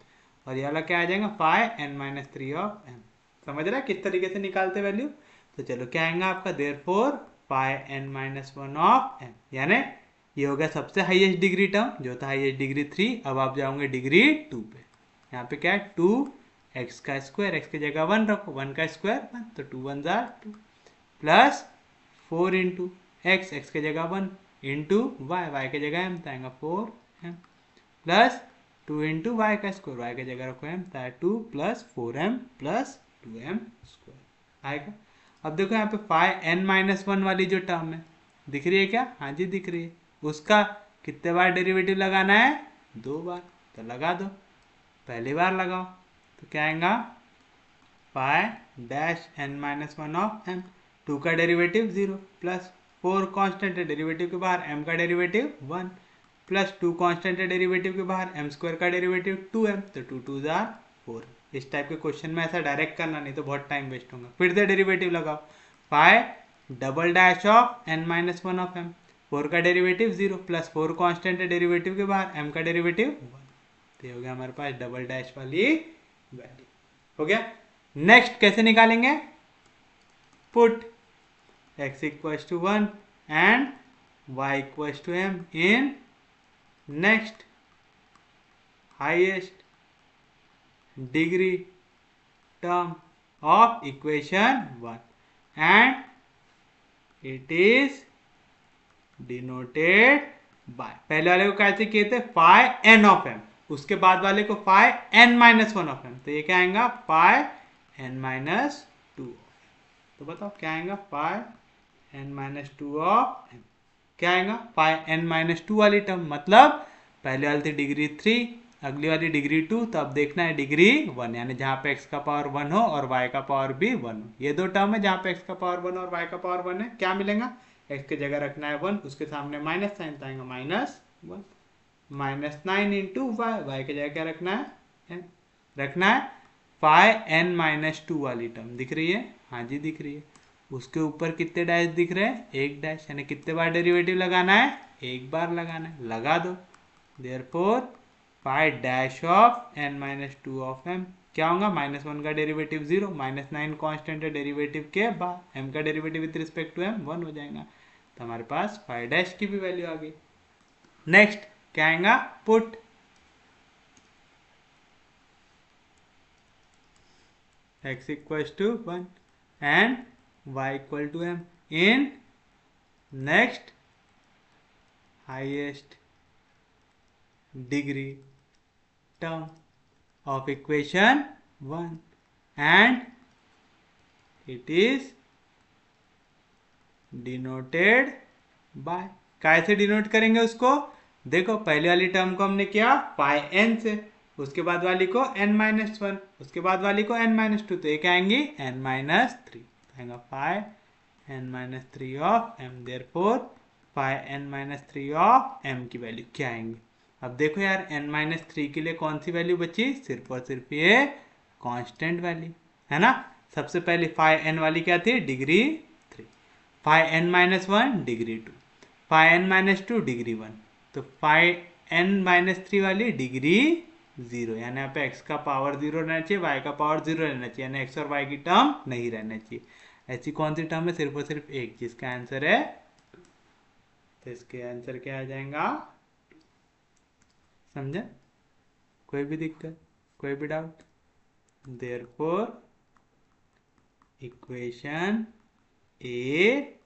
और ये वाला क्या आ जाएगा? φn-3 of m। समझ रहा है किस तरीके से निकालते वैल्यू? तो चलो क्या आएगा आपका? Therefore five n minus one of m, यानी ये हो गया सबसे हाईएस्ट डिग्री टर्म जो था हाईएस्ट डिग्री 3। अब आप जाओगे डिग्री 2 पे। यहाँ पे क्या है 2 एक्स का स्क्वायर, एक्स की जगह 1 रखो, 1 का स्क्वायर 1, तो 2 1 jar 2 plus 4 into x, x की जगह 1 इंटू वाई, वाई की जगह एम, तो आएगा 4 एम प्लस 2 इंटू वाई का स्क्वायर, वाई की जगह रखो एम, तो 2 plus 4m plus 2m square आएगा। अब देखो यहाँ पे फाइव एन माइनस वन वाली जो टर्म है दिख रही है क्या? हाँ जी दिख रही है। उसका कितने बार डेरिवेटिव लगाना है? 2 बार, तो लगा दो। पहली बार लगाओ तो क्या आएगा five dash n minus one of m, 2 का डेरिवेटिव 0 प्लस 4 कांस्टेंट है डेरिवेटिव के बाहर, m का डेरिवेटिव 1 प्लस 2 कांस्टेंट है डेरिवेटिव के बाहर, m स्क्वायर का डेरिवेटिव 2m, तो 2 2 जार 4। इस टाइप के क्वेश्चन में ऐसा डायरेक्ट करना, नहीं तो बहुत टाइम वेस्ट होगा। फिर से डेरिवेटिव लगाओ, five double dash of n minus one of m, 4 का डेरिवेटिव 0 प्लस 4 कांस्टेंट है डेरिवेटिव के बाहर, m का डेरिवेटिव 1, तो ये हो गया हमारे पास डबल डैश वाली वैल्यू। हो गया। नेक्स्ट कैसे निकालेंगे? Put x equals to 1 and y equals to m in next highest degree term of equation 1 and it is denoted by, पहले वाले को कैसे किए थे? फाइव एन ऑफ एम, उसके बाद वाले को five n minus one of m, तो ये क्या आएगा फाइव एन माइनस टू। तो बताओ क्या आएगा? Five n minus two of m, क्या आएगा? फाइव एन माइनस टू वाली टर्म, मतलब पहले वाली थी डिग्री 3, अगली वाली डिग्री 2, तो अब देखना है डिग्री 1, यानी जहाँ पे x का पावर 1 हो और y का पावर भी 1 हो। ये दो टर्म है जहाँ पे x का पावर 1 और y का पावर 1 है, क्या मिलेगा? x की जगह रखना है 1, उसके सामने माइनस साइन, तो आएगा minus 1 minus 9 into y, y की जगह क्या रखना है? n रखना है। फाइव एन माइनस टू वाली टर्म दिख रही है? हाँ जी दिख रही है। उसके ऊपर कितने डैश दिख रहे हैं? एक डैश, यानी कितने बार डेरिवेटिव लगाना है? एक बार लगाना है, लगा दो। Therefore five dash of n minus two of m, क्या होगा? माइनस 1 का डेरिवेटिव 0, माइनस 9 कॉन्स्टेंट है डेरिवेटिव के बाद, m का derivative with respect to m 1 हो जाएगा, तो हमारे पास फाइव डैश की भी वैल्यू आ गई। नेक्स्ट क्या आएगा? Put x equals to 1 and y equal to m in next highest degree term of equation 1 and it is denoted by, कैसे डिनोट करेंगे उसको? देखो पहले वाली टर्म को हमने किया फाइव एन से, उसके बाद वाली को n माइनस वन, उसके बाद वाली को n माइनस टू, तो एक आएंगी n माइनस थ्री, आएगा five n minus three of m, therefore five n minus three of m की वैल्यू क्या आएंगी? अब देखो यार n माइनस थ्री के लिए कौन सी वैल्यू बची? सिर्फ और सिर्फ ये कांस्टेंट वैल्यू है ना। सबसे पहले फाइव एन वाली क्या थी? Degree 3, five n minus one degree 2, five n minus two degree 1, तो फाइव एन माइनस थ्री वाली डिग्री 0, यानी यहाँ पे x का पावर 0 रहना चाहिए, y का पावर 0 रहना चाहिए, यानी x और y की टर्म नहीं रहना चाहिए। ऐसी कौन सी टर्म है? सिर्फ और सिर्फ एक, जिसका आंसर है, तो इसके आंसर क्या आ जाएगा? समझे? कोई भी दिक्कत, कोई भी doubt? Therefore equation A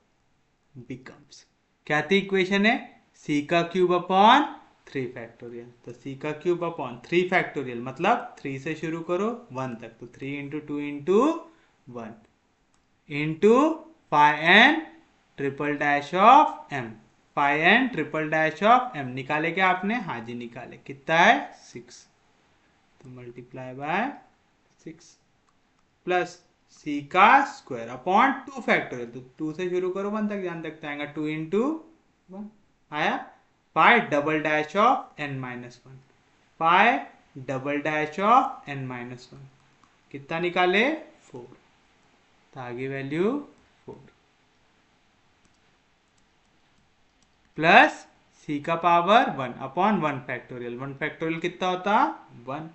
becomes, क्या थी इक्वेशन है? c का क्यूब अपॉन 3 फैक्टोरियल, तो c का क्यूब अपॉन 3 फैक्टोरियल मतलब 3 से शुरू करो 1 तक, तो 3 into 2 into 1 into five N triple dash of m, फाइव N triple dash of m निकाले क्या आपने? हाँ जी निकाले। कितना है? 6, तो मल्टीप्लाई बाय 6 प्लस c का स्क्वायर अपॉन 2 फैक्टोरियल, तो 2 से शुरू करो 1 तक, ध्यान तक आएगा 2 इंटू 1 आया। Five double dash of n minus one, five double dash of n minus one, कितना निकाले? 4, तो आगे वैल्यू 4 प्लस c का पावर 1 अपॉन 1 फैक्टोरियल, 1 फैक्टोरियल कितना होता? 1,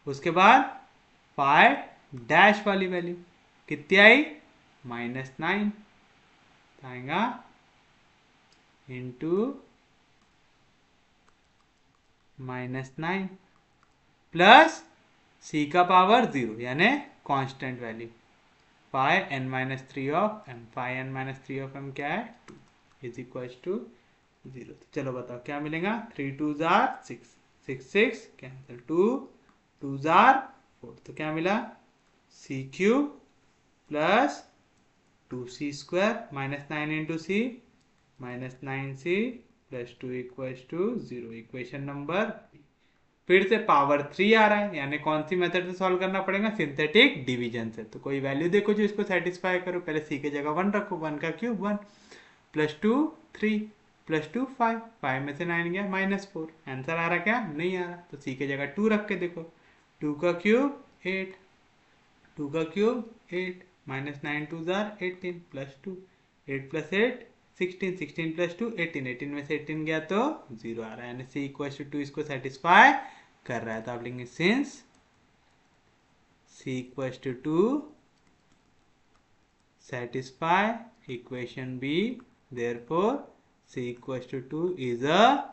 उसके बाद फाइव डैश वाली वैल्यू कितनी आई? -9, कितना आएगा इंटू -9 प्लस सी का पावर 0 यानी constant value phi n-3 of m। Phi n-3 of m क्या है 2 इज इक्वल टू 0। तो चलो बताओ क्या मिलेगा 3 2 जार 6 6 6 कैंसिल 2 2 जार 4 तो क्या मिला c cube plus 2c square -9 into c -9c plus 2 equal to 0। Equation number फिर से पावर 3 आ रहा है यानी कौन सी मेथड से सॉल्व करना पड़ेगा सिंथेटिक डिवीजन से। तो कोई वैल्यू देखो जो इसको सेटिस्फाई करो। पहले सी की जगह 1 रखो 1 का क्यूब 1 प्लस 2 3 प्लस 2 5 5 में से 9 गया -4। आंसर आ रहा क्या नहीं आ रहा। तो सी की जगह 2 रख के देखो 2 का क्यूब 8 2 का cube 8 -9 2 jar 18 plus 2 8 plus 8 16 16 plus 2 18 18 में से 18 गया तो 0 आ रहा है यानी सी इक्वल टू 2 इसको सेटिस्फाई कर रहा है। तो आप लिखेंगे since c equal to 2 satisfy equation B, therefore C equals to 2 is a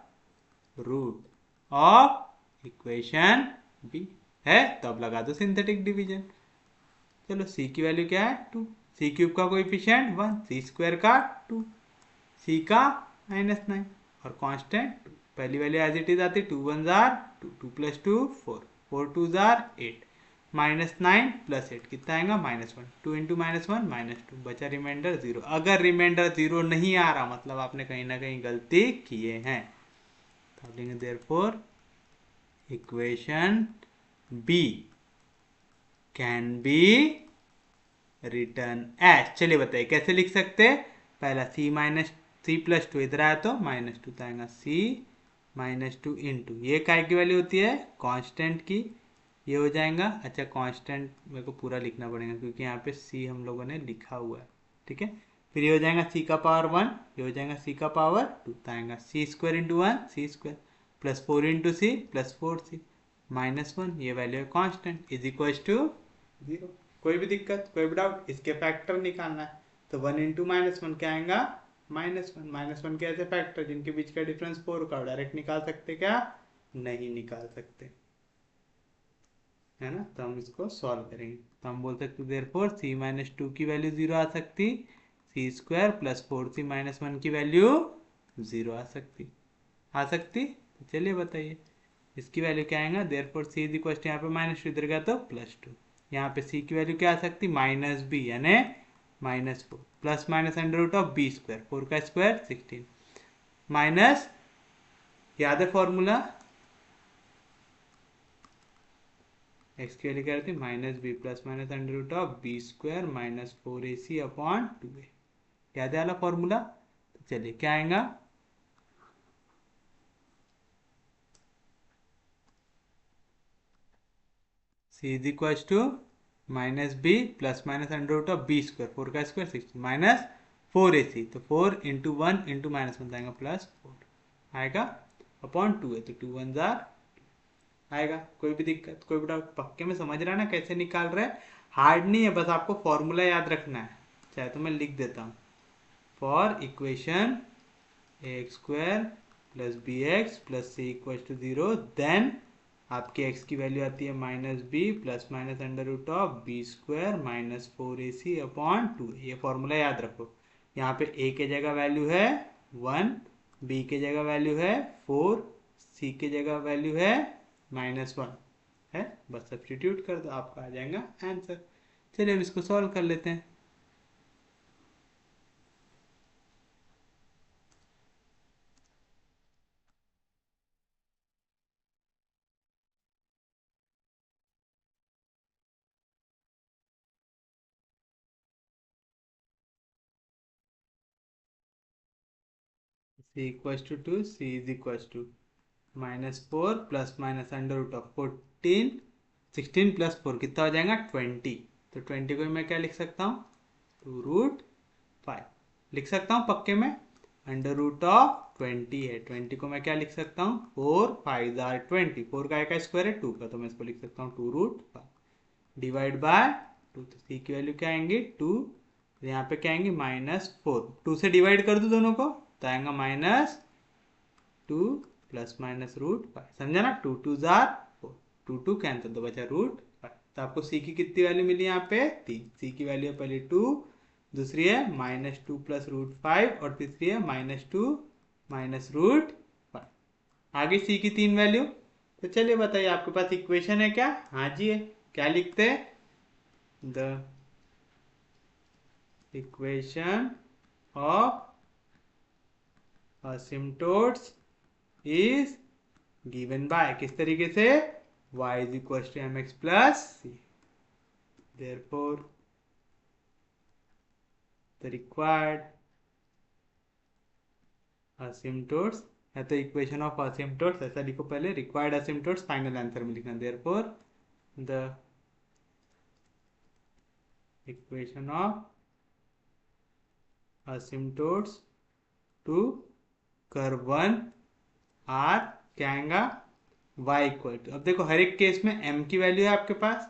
root of equation B है। तो अब लगा दो सिंथेटिक डिवीजन। चलो C की वैल्यू क्या है 2 C क्यूब का कोएफिशिएंट 1 C स्क्वायर का 2 C का -9 और कांस्टेंट 2। पहली वैल्यू एज इट इज आती 2 1 जार 2 2 प्लस 2 4 4 2 जार 8 -9 प्लस 8 कितना आएगा -1 2 इंटू -1 -2 बचा रिमाइंडर 0। अगर रिमाइंडर 0 नहीं आ रहा मतलब आपने कहीं ना कहीं गलती किए हैं। तो आप लेंगे therefore equation b can be written as. चलिए बताइए कैसे लिख सकते हैं। पहला c प्लस 2 इधर आया तो -2 तो आएगा c -2 इंटू ये काय की वैल्यू होती है कांस्टेंट की ये हो जाएगा। अच्छा कांस्टेंट मेरे को पूरा लिखना पड़ेगा क्योंकि यहाँ पे c हम लोगों ने लिखा हुआ है ठीक है। फिर ये हो जाएगा c का पावर 1 ये हो जाएगा c का पावर 2 तो आएगा c square into 1 c square plus 4 into c plus 4c -1 ये वैल्यू है कांस्टेंट इज इक्वल टू 0। कोई भी दिक्कत कोई भी डाउट इसके फैक्टर निकालना है तो 1 इंटू -1 क्या आएगा -1 के ऐसे फैक्टर जिनके बीच का डिफरेंस 4 का डायरेक्ट निकाल सकते क्या नहीं निकाल सकते है ना। तो हम इसको सॉल्व करेंगे तो हम बोल सकते देयरफॉर c -2 की वैल्यू 0 आ सकती c स्क्वायर प्लस 4c -1 की वैल्यू 0 आ सकती। तो चलिए बताइए इसकी वैल्यू क्या आएगा therefore c is equal to यहाँ पे -2 इधर गया तो +2 यहाँ पे c की वैल्यू क्या आ सकती -b यानी -4 plus minus under root of b square 4 का स्क्वायर 16 माइनस याद है फॉर्मूला एक्स की वैल्यू क्या रहती है -b plus minus under root of b square -4ac upon 2a याद है वाला फॉर्मूला। तो चलिए क्या आएगा c is equal to -b plus minus under root of b square 4 का स्क्वायर 16 -4ac तो 4 इंटू 1 इंटू -1 आएगा +4 आएगा अपॉन 2a तो 2 1 जार आएगा। कोई भी दिक्कत कोई भी डाउट पक्के में समझ रहा है ना कैसे निकाल रहे हैं। हार्ड नहीं है बस आपको फॉर्मूला याद रखना है। चाहे तो मैं लिख देता हूँ for equation ax square plus b x plus c equal to 0 then आपकी x की वैल्यू आती है -b plus minus under root of b square -4ac upon 2 ये फॉर्मूला याद रखो। यहाँ पे a के जगह वैल्यू है 1 b के जगह वैल्यू है 4 c के जगह वैल्यू है -1 है बस सब्स्टिट्यूट कर दो आपका आ जाएगा आंसर। चलिए अब इसको सॉल्व कर लेते हैं। c equal to 2 c is equal to -4 plus minus under root of 14 16 plus 4 कितना हो जाएगा 20। तो 20 को मैं क्या लिख सकता हूँ 2√5 लिख सकता हूँ पक्के में अंडर रूट ऑफ 20 है 20 को मैं क्या लिख सकता हूँ 4 5 जार 20 4 का स्क्वायर है 2 का तो मैं इसको लिख सकता हूँ 2√5 डिवाइड बाय 2 तो c की वैल्यू क्या आएंगी 2 तो यहाँ पे क्या आएंगे -4, 2 से डिवाइड कर दो दोनों को तो आएगा -2 प्लस माइनस √5, समझा ना। 2 2 जार 4, 2 2 कैंसिल तो बचा √5। तो आपको सी की कितनी वैल्यू मिली यहाँ पे 3, सी की वैल्यू है पहले 2, दूसरी है -2 प्लस √5 और तीसरी है -2 माइनस √5। आगे सी की 3 वैल्यू। तो चलिए बताइए आपके पास इक्वेशन है क्या? हाँ जी है। क्या लिखते हैं? The equation of asymptotes is given by, किस तरीके से? y is equals to mx plus c. Therefore the required asymptotes है तो इक्वेशन ऑफ asymptotes ऐसा लिखो पहले, रिक्वायर्ड asymptotes फाइनल आंसर में लिखना। therefore the equation of asymptotes to curve 1 are क्या आएगा y इक्वल टू, अब देखो हर एक केस में m की वैल्यू है आपके पास,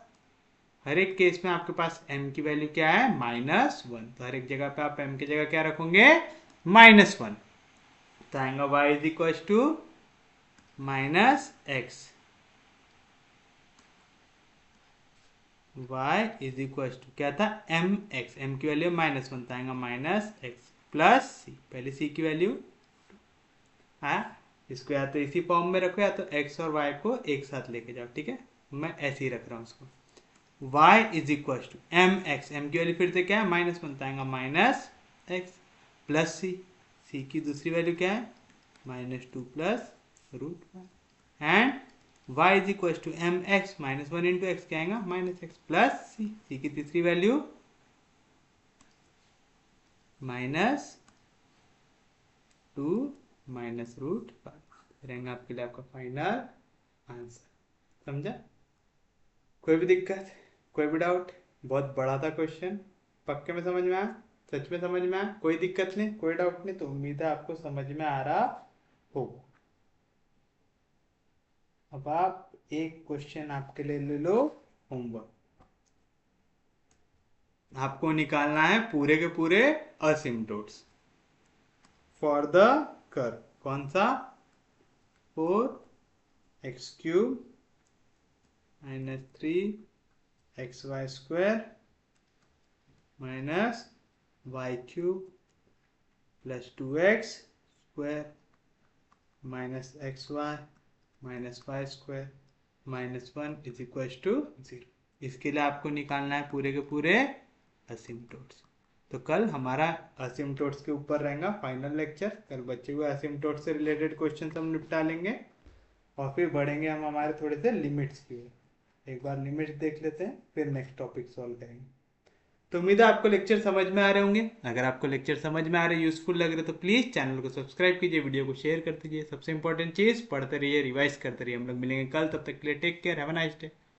हर एक केस में आपके पास m की वैल्यू क्या है -1, तो हर एक जगह पे आप m की जगह क्या रखोगे -1, तो आएगा y is equal to -x, y is equal to क्या था mx, m की वैल्यू -1 तो आएगा -x प्लस c, पहले c की वैल्यू है, इसको या तो इसी फॉर्म में रखो या तो x और y को एक साथ लेके जाओ, ठीक है। मैं ऐसे ही रख रहा हूँ उसको। y is equal to mx, m की वैल्यू फिर से क्या है -1 तो आएगा -x प्लस c, c की दूसरी वैल्यू क्या है -2 plus √5 and y is equal to mx -1 into x क्या आएगा -x प्लस c, c की तीसरी वैल्यू -2 माइनस √5 रहेगा आपके लिए आपका फाइनल आंसर। समझा? कोई भी दिक्कत, कोई भी डाउट? बहुत बड़ा था क्वेश्चन, पक्के में समझ में आया? सच में समझ में आया? कोई दिक्कत नहीं, कोई डाउट नहीं? तो उम्मीद है आपको समझ में आ रहा होगा। अब आप एक क्वेश्चन आपके लिए ले लो होमवर्क, आपको निकालना है पूरे के पूरे असिम्पटोट्स फॉर द कर्व। कौन सा? 4x³ - 3xy² -y³ + 2x² -xy -y² -1 = 0। इसके लिए आपको निकालना है पूरे के पूरे असिम्पटोट्स। तो कल हमारा असिम्पटोट्स के ऊपर रहेगा फाइनल लेक्चर। कल बचे हुए असिम्पटोट्स से रिलेटेड क्वेश्चन हम निपटा लेंगे और फिर बढ़ेंगे हम हमारे थोड़े से लिमिट्स की ओर। एक बार लिमिट्स देख लेते हैं, फिर नेक्स्ट टॉपिक सॉल्व करेंगे। तो उम्मीद है आपको लेक्चर समझ में आ रहे होंगे। अगर आपको लेक्चर समझ में आ रहे, यूजफुल लग रहे तो प्लीज़ चैनल को सब्सक्राइब कीजिए, वीडियो को शेयर कर दीजिए। सबसे इंपॉर्टेंट चीज़, पढ़ते रहिए, रिवाइज करते रहिए। हम लोग मिलेंगे कल, तब तक के लिए take care, have a nice day.